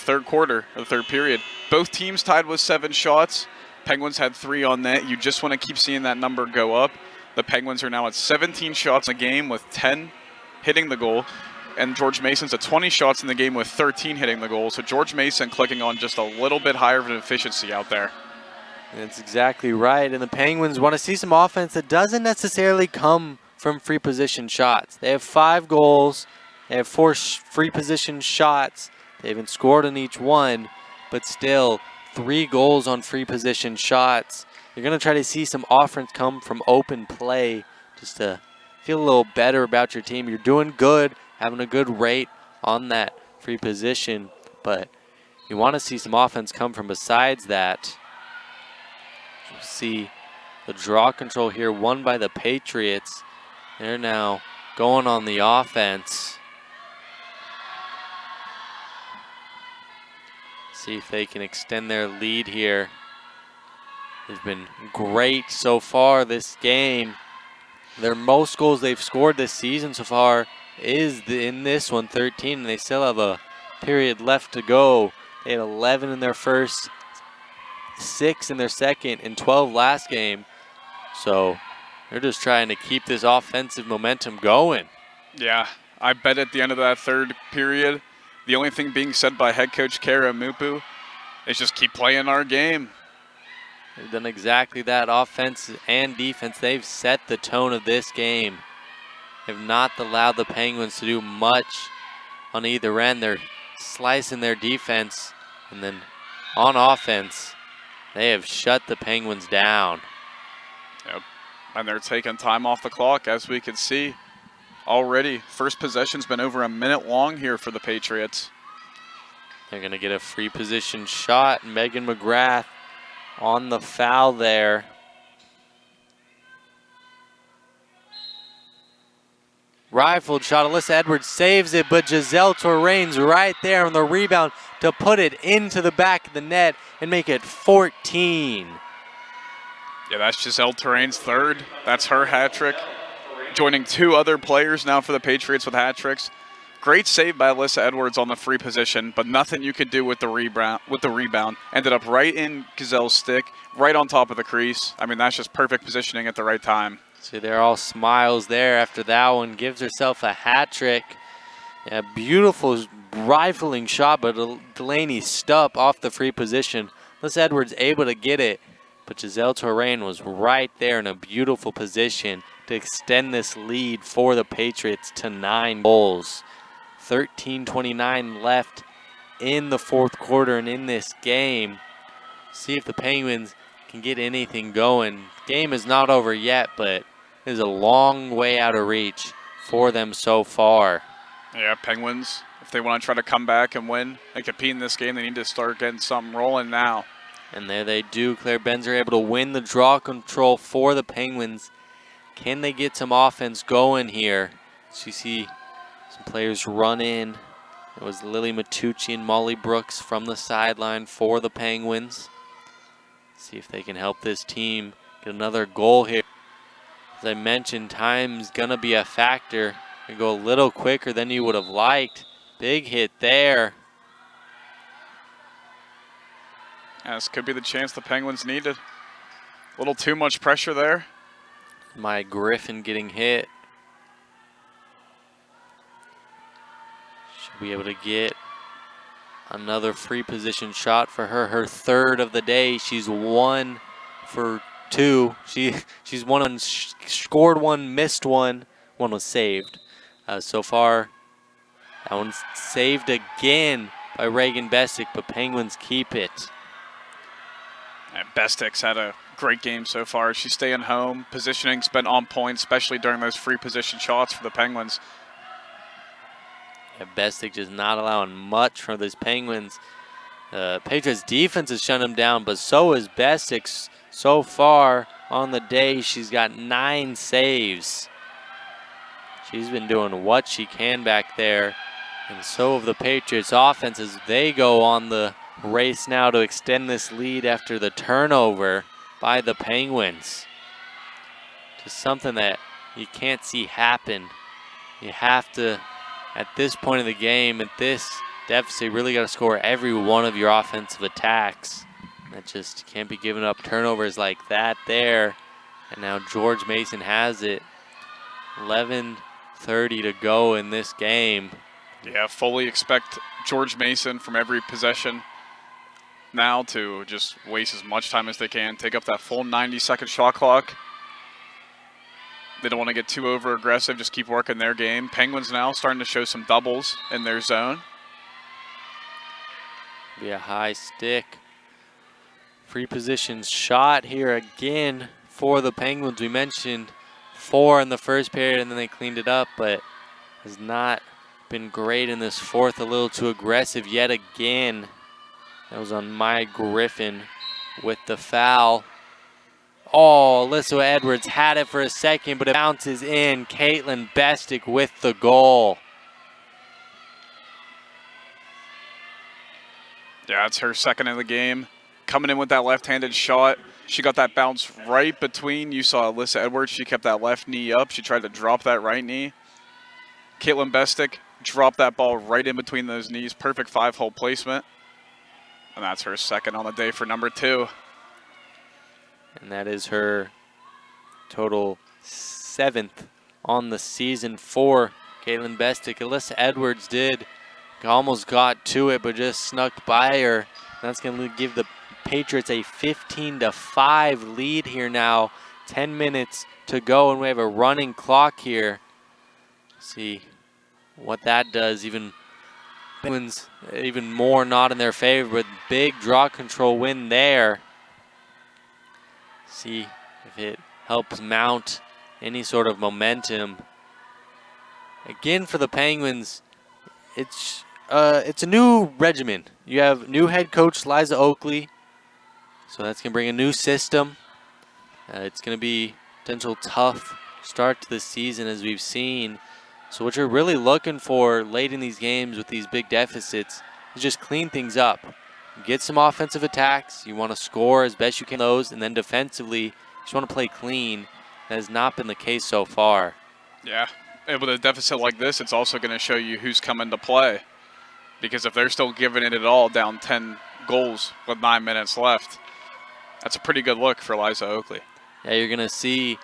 third quarter, or the third period, both teams tied with 7 shots. Penguins had 3 on net. You just want to keep seeing that number go up. The Penguins are now at 17 shots a game with 10 hitting the goal. And George Mason's at 20 shots in the game with 13 hitting the goal. So George Mason clicking on just a little bit higher of an efficiency out there. That's exactly right. And the Penguins want to see some offense that doesn't necessarily come from free position shots. They have 5 goals. They have 4 free position shots. They haven't scored on each one, but still 3 goals on free position shots. You're going to try to see some offense come from open play just to feel a little better about your team. You're doing good, having a good rate on that free position, but you want to see some offense come from besides that. You see the draw control here won by the Patriots. They're now going on the offense. See if they can extend their lead here. They've been great so far this game. Their most goals they've scored this season so far is in this one, 13, and they still have a period left to go. They had 11 in their first, 6 in their second, and 12 last game. So they're just trying to keep this offensive momentum going. Yeah, I bet at the end of that third period, the only thing being said by head coach Kara Mupu is just keep playing our game. They've done exactly that, offense and defense. They've set the tone of this game. Have not allowed the Penguins to do much on either end. They're slicing their defense, and then on offense, they have shut the Penguins down. Yep. And they're taking time off the clock, as we can see already. First possession's been over a minute long here for the Patriots. They're going to get a free position shot. Megan McGrath on the foul there. Rifled shot. Alyssa Edwards saves it, but Giselle Torrain's right there on the rebound to put it into the back of the net and make it 14. Yeah, that's Giselle Terrain's third. That's her hat trick. Joining 2 other players now for the Patriots with hat tricks. Great save by Alyssa Edwards on the free position, but nothing you could do with the rebound. Ended up right in Giselle's stick, right on top of the crease. I mean, that's just perfect positioning at the right time. See, they're all smiles there after that one. Gives herself a hat trick. A beautiful rifling shot, but Delaney Stupp off the free position. Alyssa Edwards able to get it, but Giselle Torrain was right there in a beautiful position to extend this lead for the Patriots to 9 goals. 13:29 left in the fourth quarter and in this game. See if the Penguins can get anything going. Game is not over yet, but it is a long way out of reach for them so far. Yeah, Penguins, if they want to try to come back and win and compete in this game, they need to start getting something rolling now. And there they do. Claire Benzer able to win the draw control for the Penguins. Can they get some offense going here? So you see some players run in. It was Lily Matucci and Molly Brooks from the sideline for the Penguins. See if they can help this team get another goal here. As I mentioned, time's going to be a factor. They go a little quicker than you would have liked. Big hit there. Yeah, this could be the chance the Penguins needed. A little too much pressure there. My Griffin getting hit. Should be able to get another free position shot for her. Her third of the day. She's 1 for 2. She's scored 1, missed 1. 1 was saved. So far, that one's saved again by Reagan Bestick, but Penguins keep it. And Bestick's had a great game so far. She's staying home. Positioning's been on point, especially during those free position shots for the Penguins. Yeah, Bestick just not allowing much for these Penguins. Patriots defense has shut him down, but so is Bestick. So far on the day, she's got 9 saves. She's been doing what she can back there, and so have the Patriots offense as they go on the race now to extend this lead after the turnover by the Penguins. Just something that you can't see happen. You have to, at this point of the game, at this deficit, you really got to score every one of your offensive attacks. That just can't be giving up turnovers like that there. And now George Mason has it. 11:30 to go in this game. Yeah, fully expect George Mason from every possession now to just waste as much time as they can, take up that full 90-second shot clock. They don't want to get too over-aggressive, just keep working their game. Penguins now starting to show some doubles in their zone. Be a high stick. Free position shot here again for the Penguins. We mentioned 4 in the first period and then they cleaned it up, but has not been great in this fourth. A little too aggressive yet again. That was on Maya Griffin with the foul. Oh, Alyssa Edwards had it for a second, but it bounces in. Caitlin Bestick with the goal. Yeah, it's her second of the game. Coming in with that left-handed shot. She got that bounce right between. You saw Alyssa Edwards. She kept that left knee up. She tried to drop that right knee. Caitlin Bestick dropped that ball right in between those knees. Perfect 5-hole placement. And that's her second on the day for number 2. And that is her total 7th on the season for Caitlin Bestick. Alyssa Edwards almost got to it, but just snuck by her. That's going to give the Patriots a 15-5 lead here now. 10 minutes to go, and we have a running clock here. See what that does. Penguins even more not in their favor, but big draw control win there. See if it helps mount any sort of momentum. Again, for the Penguins, it's a new regimen. You have new head coach Liza Oakley, so that's going to bring a new system. It's going to be a potential tough start to the season, as we've seen. So what you're really looking for late in these games with these big deficits is just clean things up. Get some offensive attacks. You want to score as best you can those, and then defensively, you just want to play clean. That has not been the case so far. Yeah, and with a deficit like this, it's also going to show you who's coming to play. Because if they're still giving it all down 10 goals with 9 minutes left, that's a pretty good look for Liza Oakley. Yeah, you're going to see,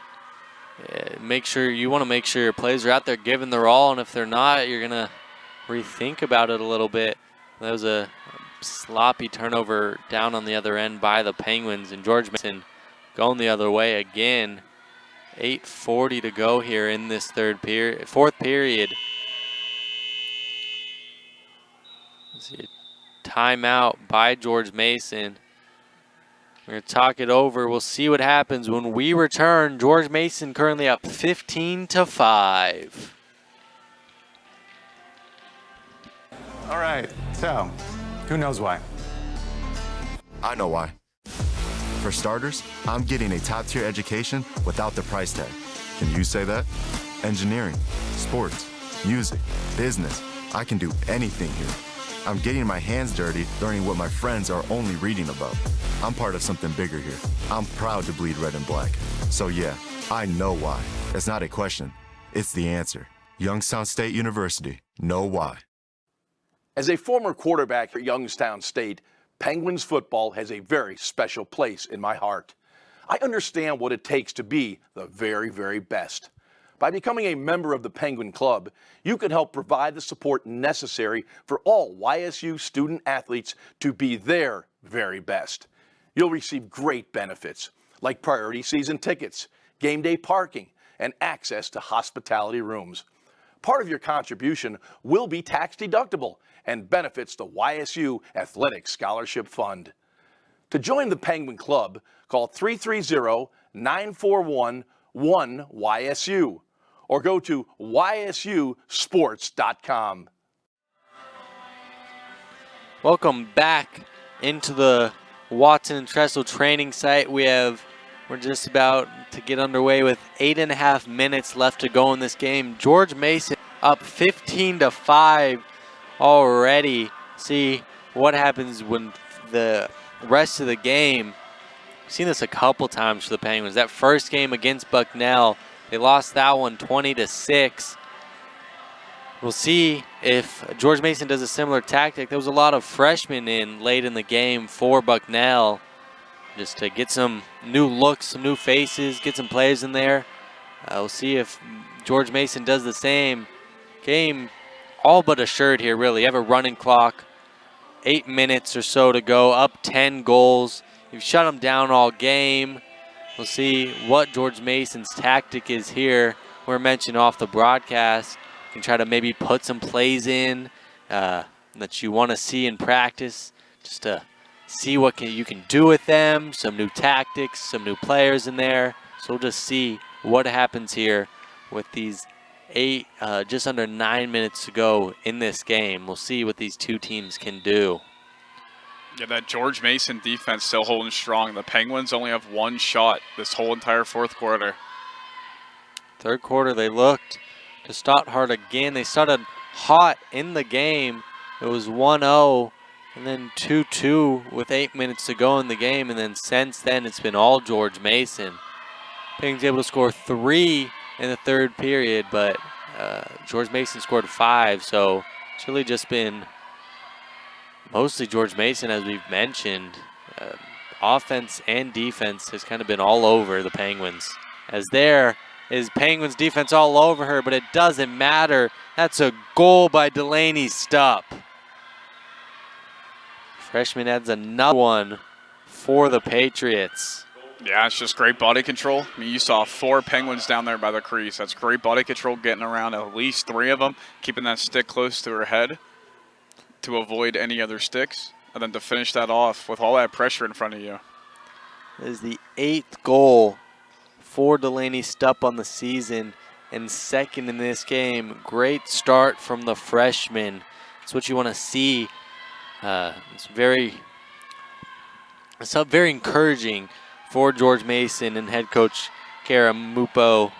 you want to make sure your players are out there giving their all, and if they're not, you're going to rethink about it a little bit. That was a sloppy turnover down on the other end by the Penguins, and George Mason going the other way again. 8:40 to go here in this fourth period. Let's see, a timeout by George Mason. We're going to talk it over. We'll see what happens when we return. George Mason currently up 15-5. All right, so who knows why? I know why. For starters, I'm getting a top-tier education without the price tag. Can you say that? Engineering, sports, music, business. I can do anything here. I'm getting my hands dirty, learning what my friends are only reading about. I'm part of something bigger here. I'm proud to bleed red and black. So yeah, I know why. It's not a question. It's the answer. Youngstown State University. Know why. As a former quarterback at Youngstown State, Penguins football has a very special place in my heart. I understand what it takes to be the very, very best. By becoming a member of the Penguin Club, you can help provide the support necessary for all YSU student athletes to be their very best. You'll receive great benefits like priority season tickets, game day parking, and access to hospitality rooms. Part of your contribution will be tax deductible and benefits the YSU Athletic Scholarship Fund. To join the Penguin Club, call 330-941-1YSU or go to ysusports.com. Welcome back into the Watson and Tressel training site. We're just about to get underway with 8.5 minutes left to go in this game. George Mason up 15-5 already. See what happens when the rest of the game. We've seen this a couple times for the Penguins. That first game against Bucknell, they lost that one 20-6. We'll see if George Mason does a similar tactic. There was a lot of freshmen in late in the game for Bucknell, just to get some new looks, some new faces, get some players in there. We'll see if George Mason does the same. Game all but assured here, really. You have a running clock, 8 minutes or so to go, up 10 goals. You've shut them down all game. We'll see what George Mason's tactic is here. We're mentioned off the broadcast. You can try to maybe put some plays in that you want to see in practice, just to see what you can do with them, some new tactics, some new players in there. So we'll just see what happens here with these just under 9 minutes to go in this game. We'll see what these two teams can do. Yeah, that George Mason defense still holding strong. The Penguins only have one shot this whole entire fourth quarter. Third quarter, they looked to start hard again. They started hot in the game. It was 1-0 and then 2-2 with 8 minutes to go in the game. And then since then, it's been all George Mason. Penguins able to score 3 in the third period, but George Mason scored 5. So it's really just been mostly George Mason, as we've mentioned. Offense and defense has kind of been all over the Penguins. As there is Penguins defense all over her, but it doesn't matter. That's a goal by Delaney Stupp. Freshman adds another one for the Patriots. Yeah, it's just great body control. I mean, you saw 4 Penguins down there by the crease. That's great body control, getting around at least 3 of them, keeping that stick close to her head to avoid any other sticks, and then to finish that off with all that pressure in front of you. This is the 8th goal for Delaney Stupp on the season, and second in this game. Great start from the freshman. That's what you want to see. It's very encouraging for George Mason and head coach Kara Mupo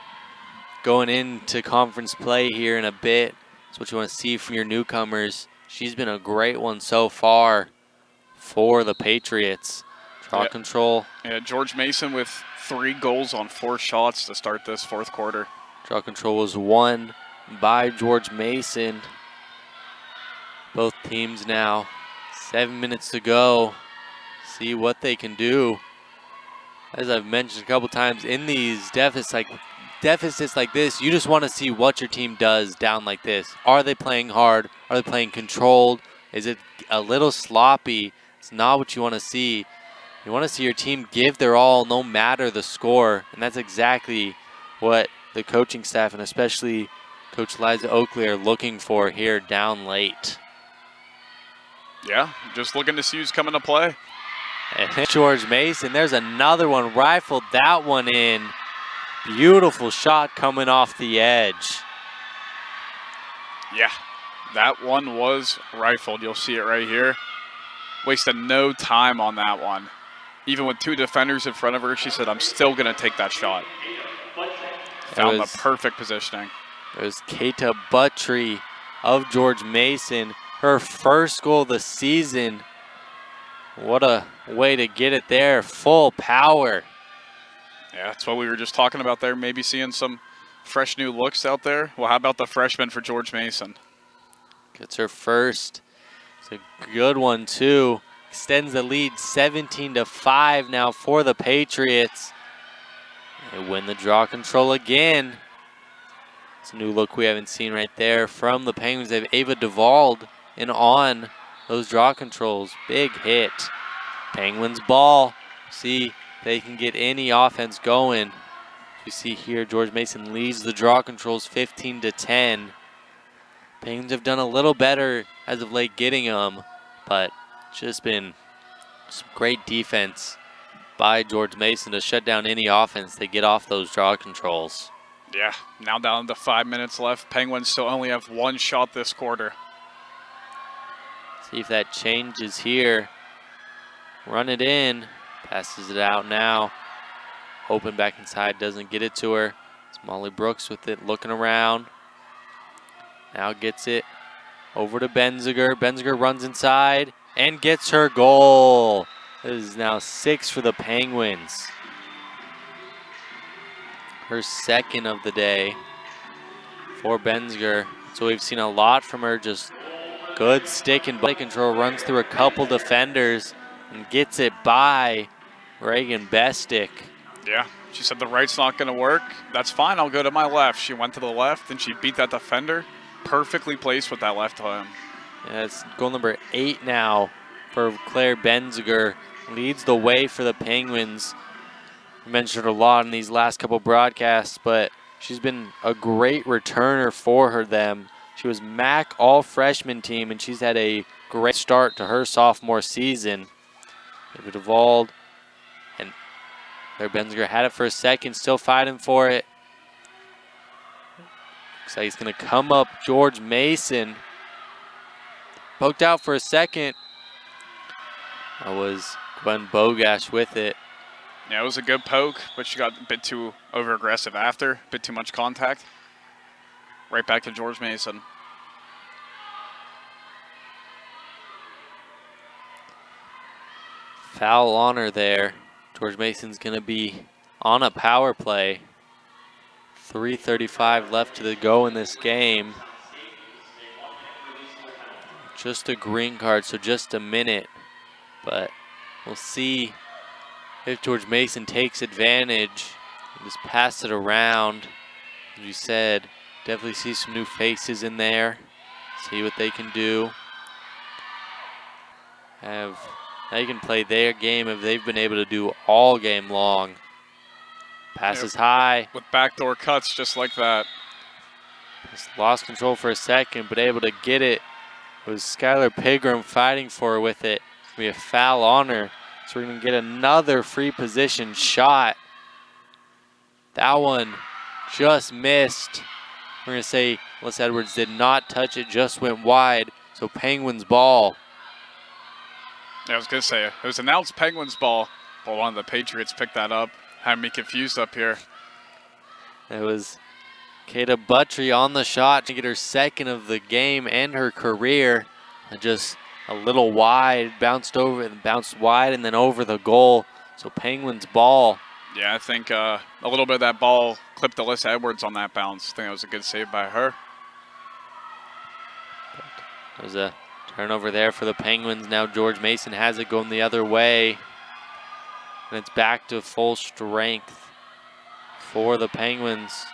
going into conference play here in a bit. That's what you want to see from your newcomers. She's been a great one so far for the Patriots. Draw control. Yeah, George Mason with 3 goals on 4 shots to start this fourth quarter. Draw control was won by George Mason. Both teams now 7 minutes to go. See what they can do. As I've mentioned a couple times, in these deficits like this, you just want to see what your team does down like this. Are they playing hard? Are they playing controlled? Is it a little sloppy? It's not what you want to see. You want to see your team give their all no matter the score, and that's exactly what the coaching staff and especially Coach Liza Oakley are looking for here down late. Yeah, just looking to see who's coming to play. And George Mason, there's another one, rifled that one in. Beautiful shot coming off the edge. Yeah, that one was rifled. You'll see it right here. Wasted no time on that one. Even with 2 defenders in front of her, she said, I'm still going to take that shot. Found the perfect positioning. There's Keita Buttry of George Mason. Her first goal of the season. What a way to get it there. Full power. Yeah, that's what we were just talking about there. Maybe seeing some fresh new looks out there. Well, how about the freshman for George Mason? Gets her first. It's a good one, too. Extends the lead 17-5 now for the Patriots. They win the draw control again. It's a new look we haven't seen right there from the Penguins. They have Ava Duvald in on those draw controls. Big hit. Penguins ball. See, they can get any offense going. You see here, George Mason leads the draw controls 15-10. Penguins have done a little better as of late getting them, but it's just been some great defense by George Mason to shut down any offense they get off those draw controls. Yeah, now down to 5 minutes left. Penguins still only have 1 shot this quarter. See if that changes here. run it in. Passes it out now. Open back inside, doesn't get it to her. It's Molly Brooks with it, looking around. Now gets it over to Benziger. Benziger runs inside and gets her goal. This is now 6 for the Penguins. Her second of the day for Benziger. So we've seen a lot from her, just good stick and body control. Runs through a couple defenders and gets it by Reagan Bestick. Yeah, she said the right's not going to work. That's fine, I'll go to my left. She went to the left and she beat that defender. Perfectly placed with that left arm. Yeah, it's goal number 8 now for Claire Benziger. Leads the way for the Penguins. I mentioned her a lot in these last couple broadcasts, but she's been a great returner for them. She was MAC all-freshman team, and she's had a great start to her sophomore season. David Evalde and Claire Benziger had it for a second, still fighting for it. Looks like he's going to come up George Mason. Poked out for a second. That was Gwen Bogash with it. Yeah, it was a good poke, but she got a bit too over-aggressive after, a bit too much contact. Right back to George Mason. Foul on her there. George Mason's going to be on a power play. 3:35 left to go in this game. Just a green card, so just a minute. But we'll see if George Mason takes advantage and just pass it around. As you said, definitely see some new faces in there. See what they can do. They can play their game if they've been able to do all game long. Passes high. With backdoor cuts just like that. Just lost control for a second, but able to get it. It was Skylar Pigram fighting for her with it. It's going to be a foul on her. So we're going to get another free position shot. That one just missed. We're going to say Les Edwards did not touch it, just went wide. So Penguins ball. Yeah, I was going to say, it was announced Penguins ball, but one of the Patriots picked that up. Had me confused up here. It was Kata Buttry on the shot to get her second of the game and her career. And just a little wide, bounced over and bounced wide and then over the goal. So Penguins ball. Yeah, I think a little bit of that ball clipped Alyssa Edwards on that bounce. I think that was a good save by her. There's a turnover there for the Penguins. Now George Mason has it going the other way. And it's back to full strength for the Penguins.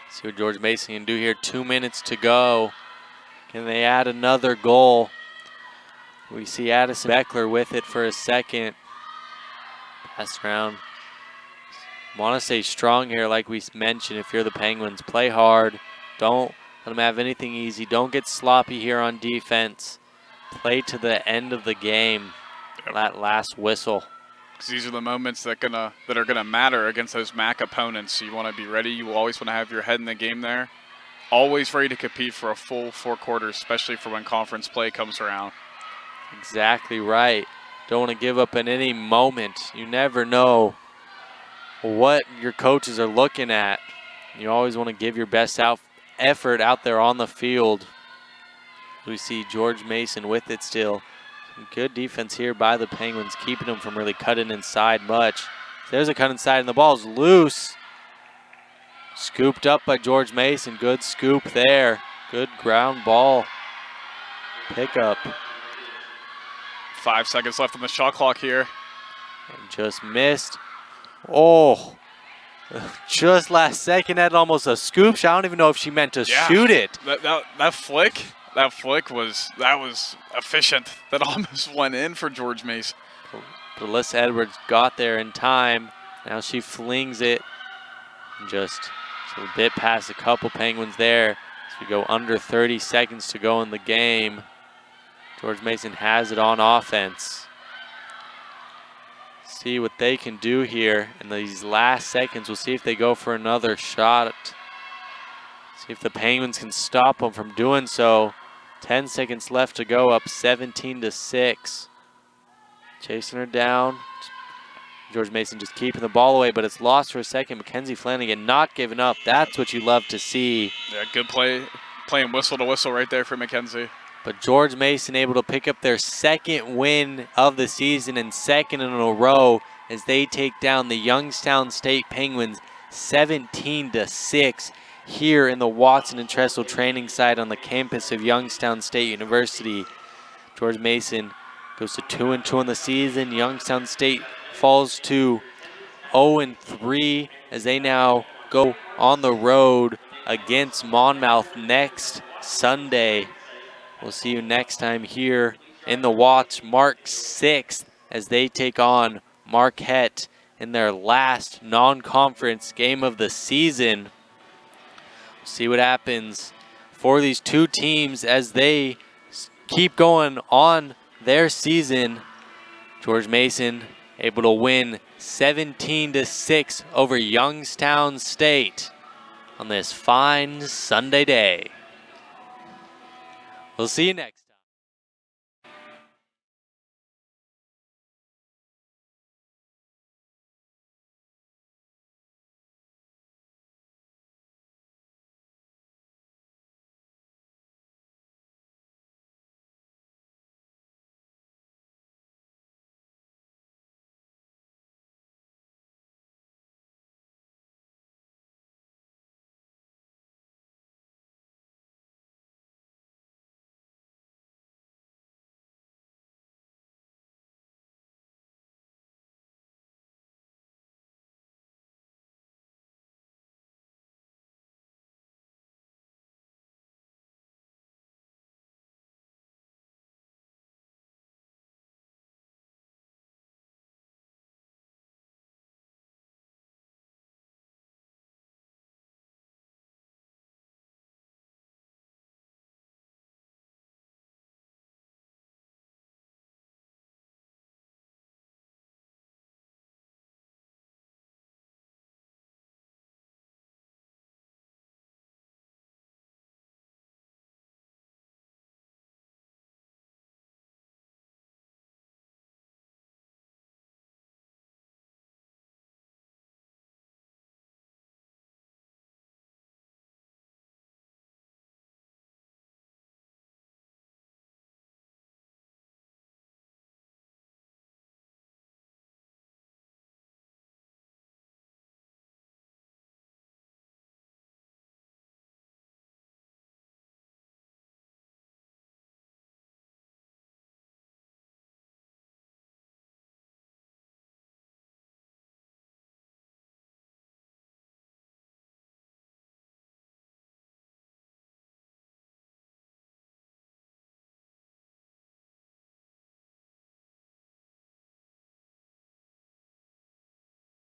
See what George Mason can do here. 2 minutes to go. Can they add another goal? We see Addison Beckler with it for a second. Pass around. Want to stay strong here, like we mentioned. If you're the Penguins, play hard. Don't let them have anything easy. Don't get sloppy here on defense. Play to the end of the game. Yep. That last whistle. Because these are the moments that are gonna matter against those MAC opponents. So you want to be ready. You always want to have your head in the game there. Always ready to compete for a full 4 quarters, especially for when conference play comes around. Exactly right. Don't want to give up at any moment. You never know what your coaches are looking at. You always want to give your best effort out there on the field. We see George Mason with it still. Some good defense here by the Penguins, keeping them from really cutting inside much. There's a cut inside and the ball's loose. Scooped up by George Mason. Good scoop there. Good ground ball pickup. 5 seconds left on the shot clock here. And just missed. Oh, just last second, had almost a scoop shot. I don't even know if she meant to shoot it. That flick was efficient. That almost went in for George Mason. But Alyssa Edwards got there in time. Now she flings it. Just a bit past a couple Penguins there. As we go under 30 seconds to go in the game. George Mason has it on offense. See what they can do here in these last seconds. We'll see if they go for another shot. See if the Penguins can stop them from doing so. 10 seconds left to go, up 17-6. Chasing her down. George Mason just keeping the ball away, but it's lost for a second. Mackenzie Flanagan not giving up. That's what you love to see. Yeah, good play. Playing whistle to whistle right there for Mackenzie. But George Mason able to pick up their second win of the season and second in a row as they take down the Youngstown State Penguins 17-6 here in the Watson and Tressel training site on the campus of Youngstown State University. George Mason goes to 2-2 on the season. Youngstown State falls to 0-3 as they now go on the road against Monmouth next Sunday. We'll see you next time here in the Watts, March 6th, as they take on Marquette in their last non-conference game of the season. We'll see what happens for these two teams as they keep going on their season. George Mason able to win 17-6 over Youngstown State on this fine Sunday day. We'll see you next.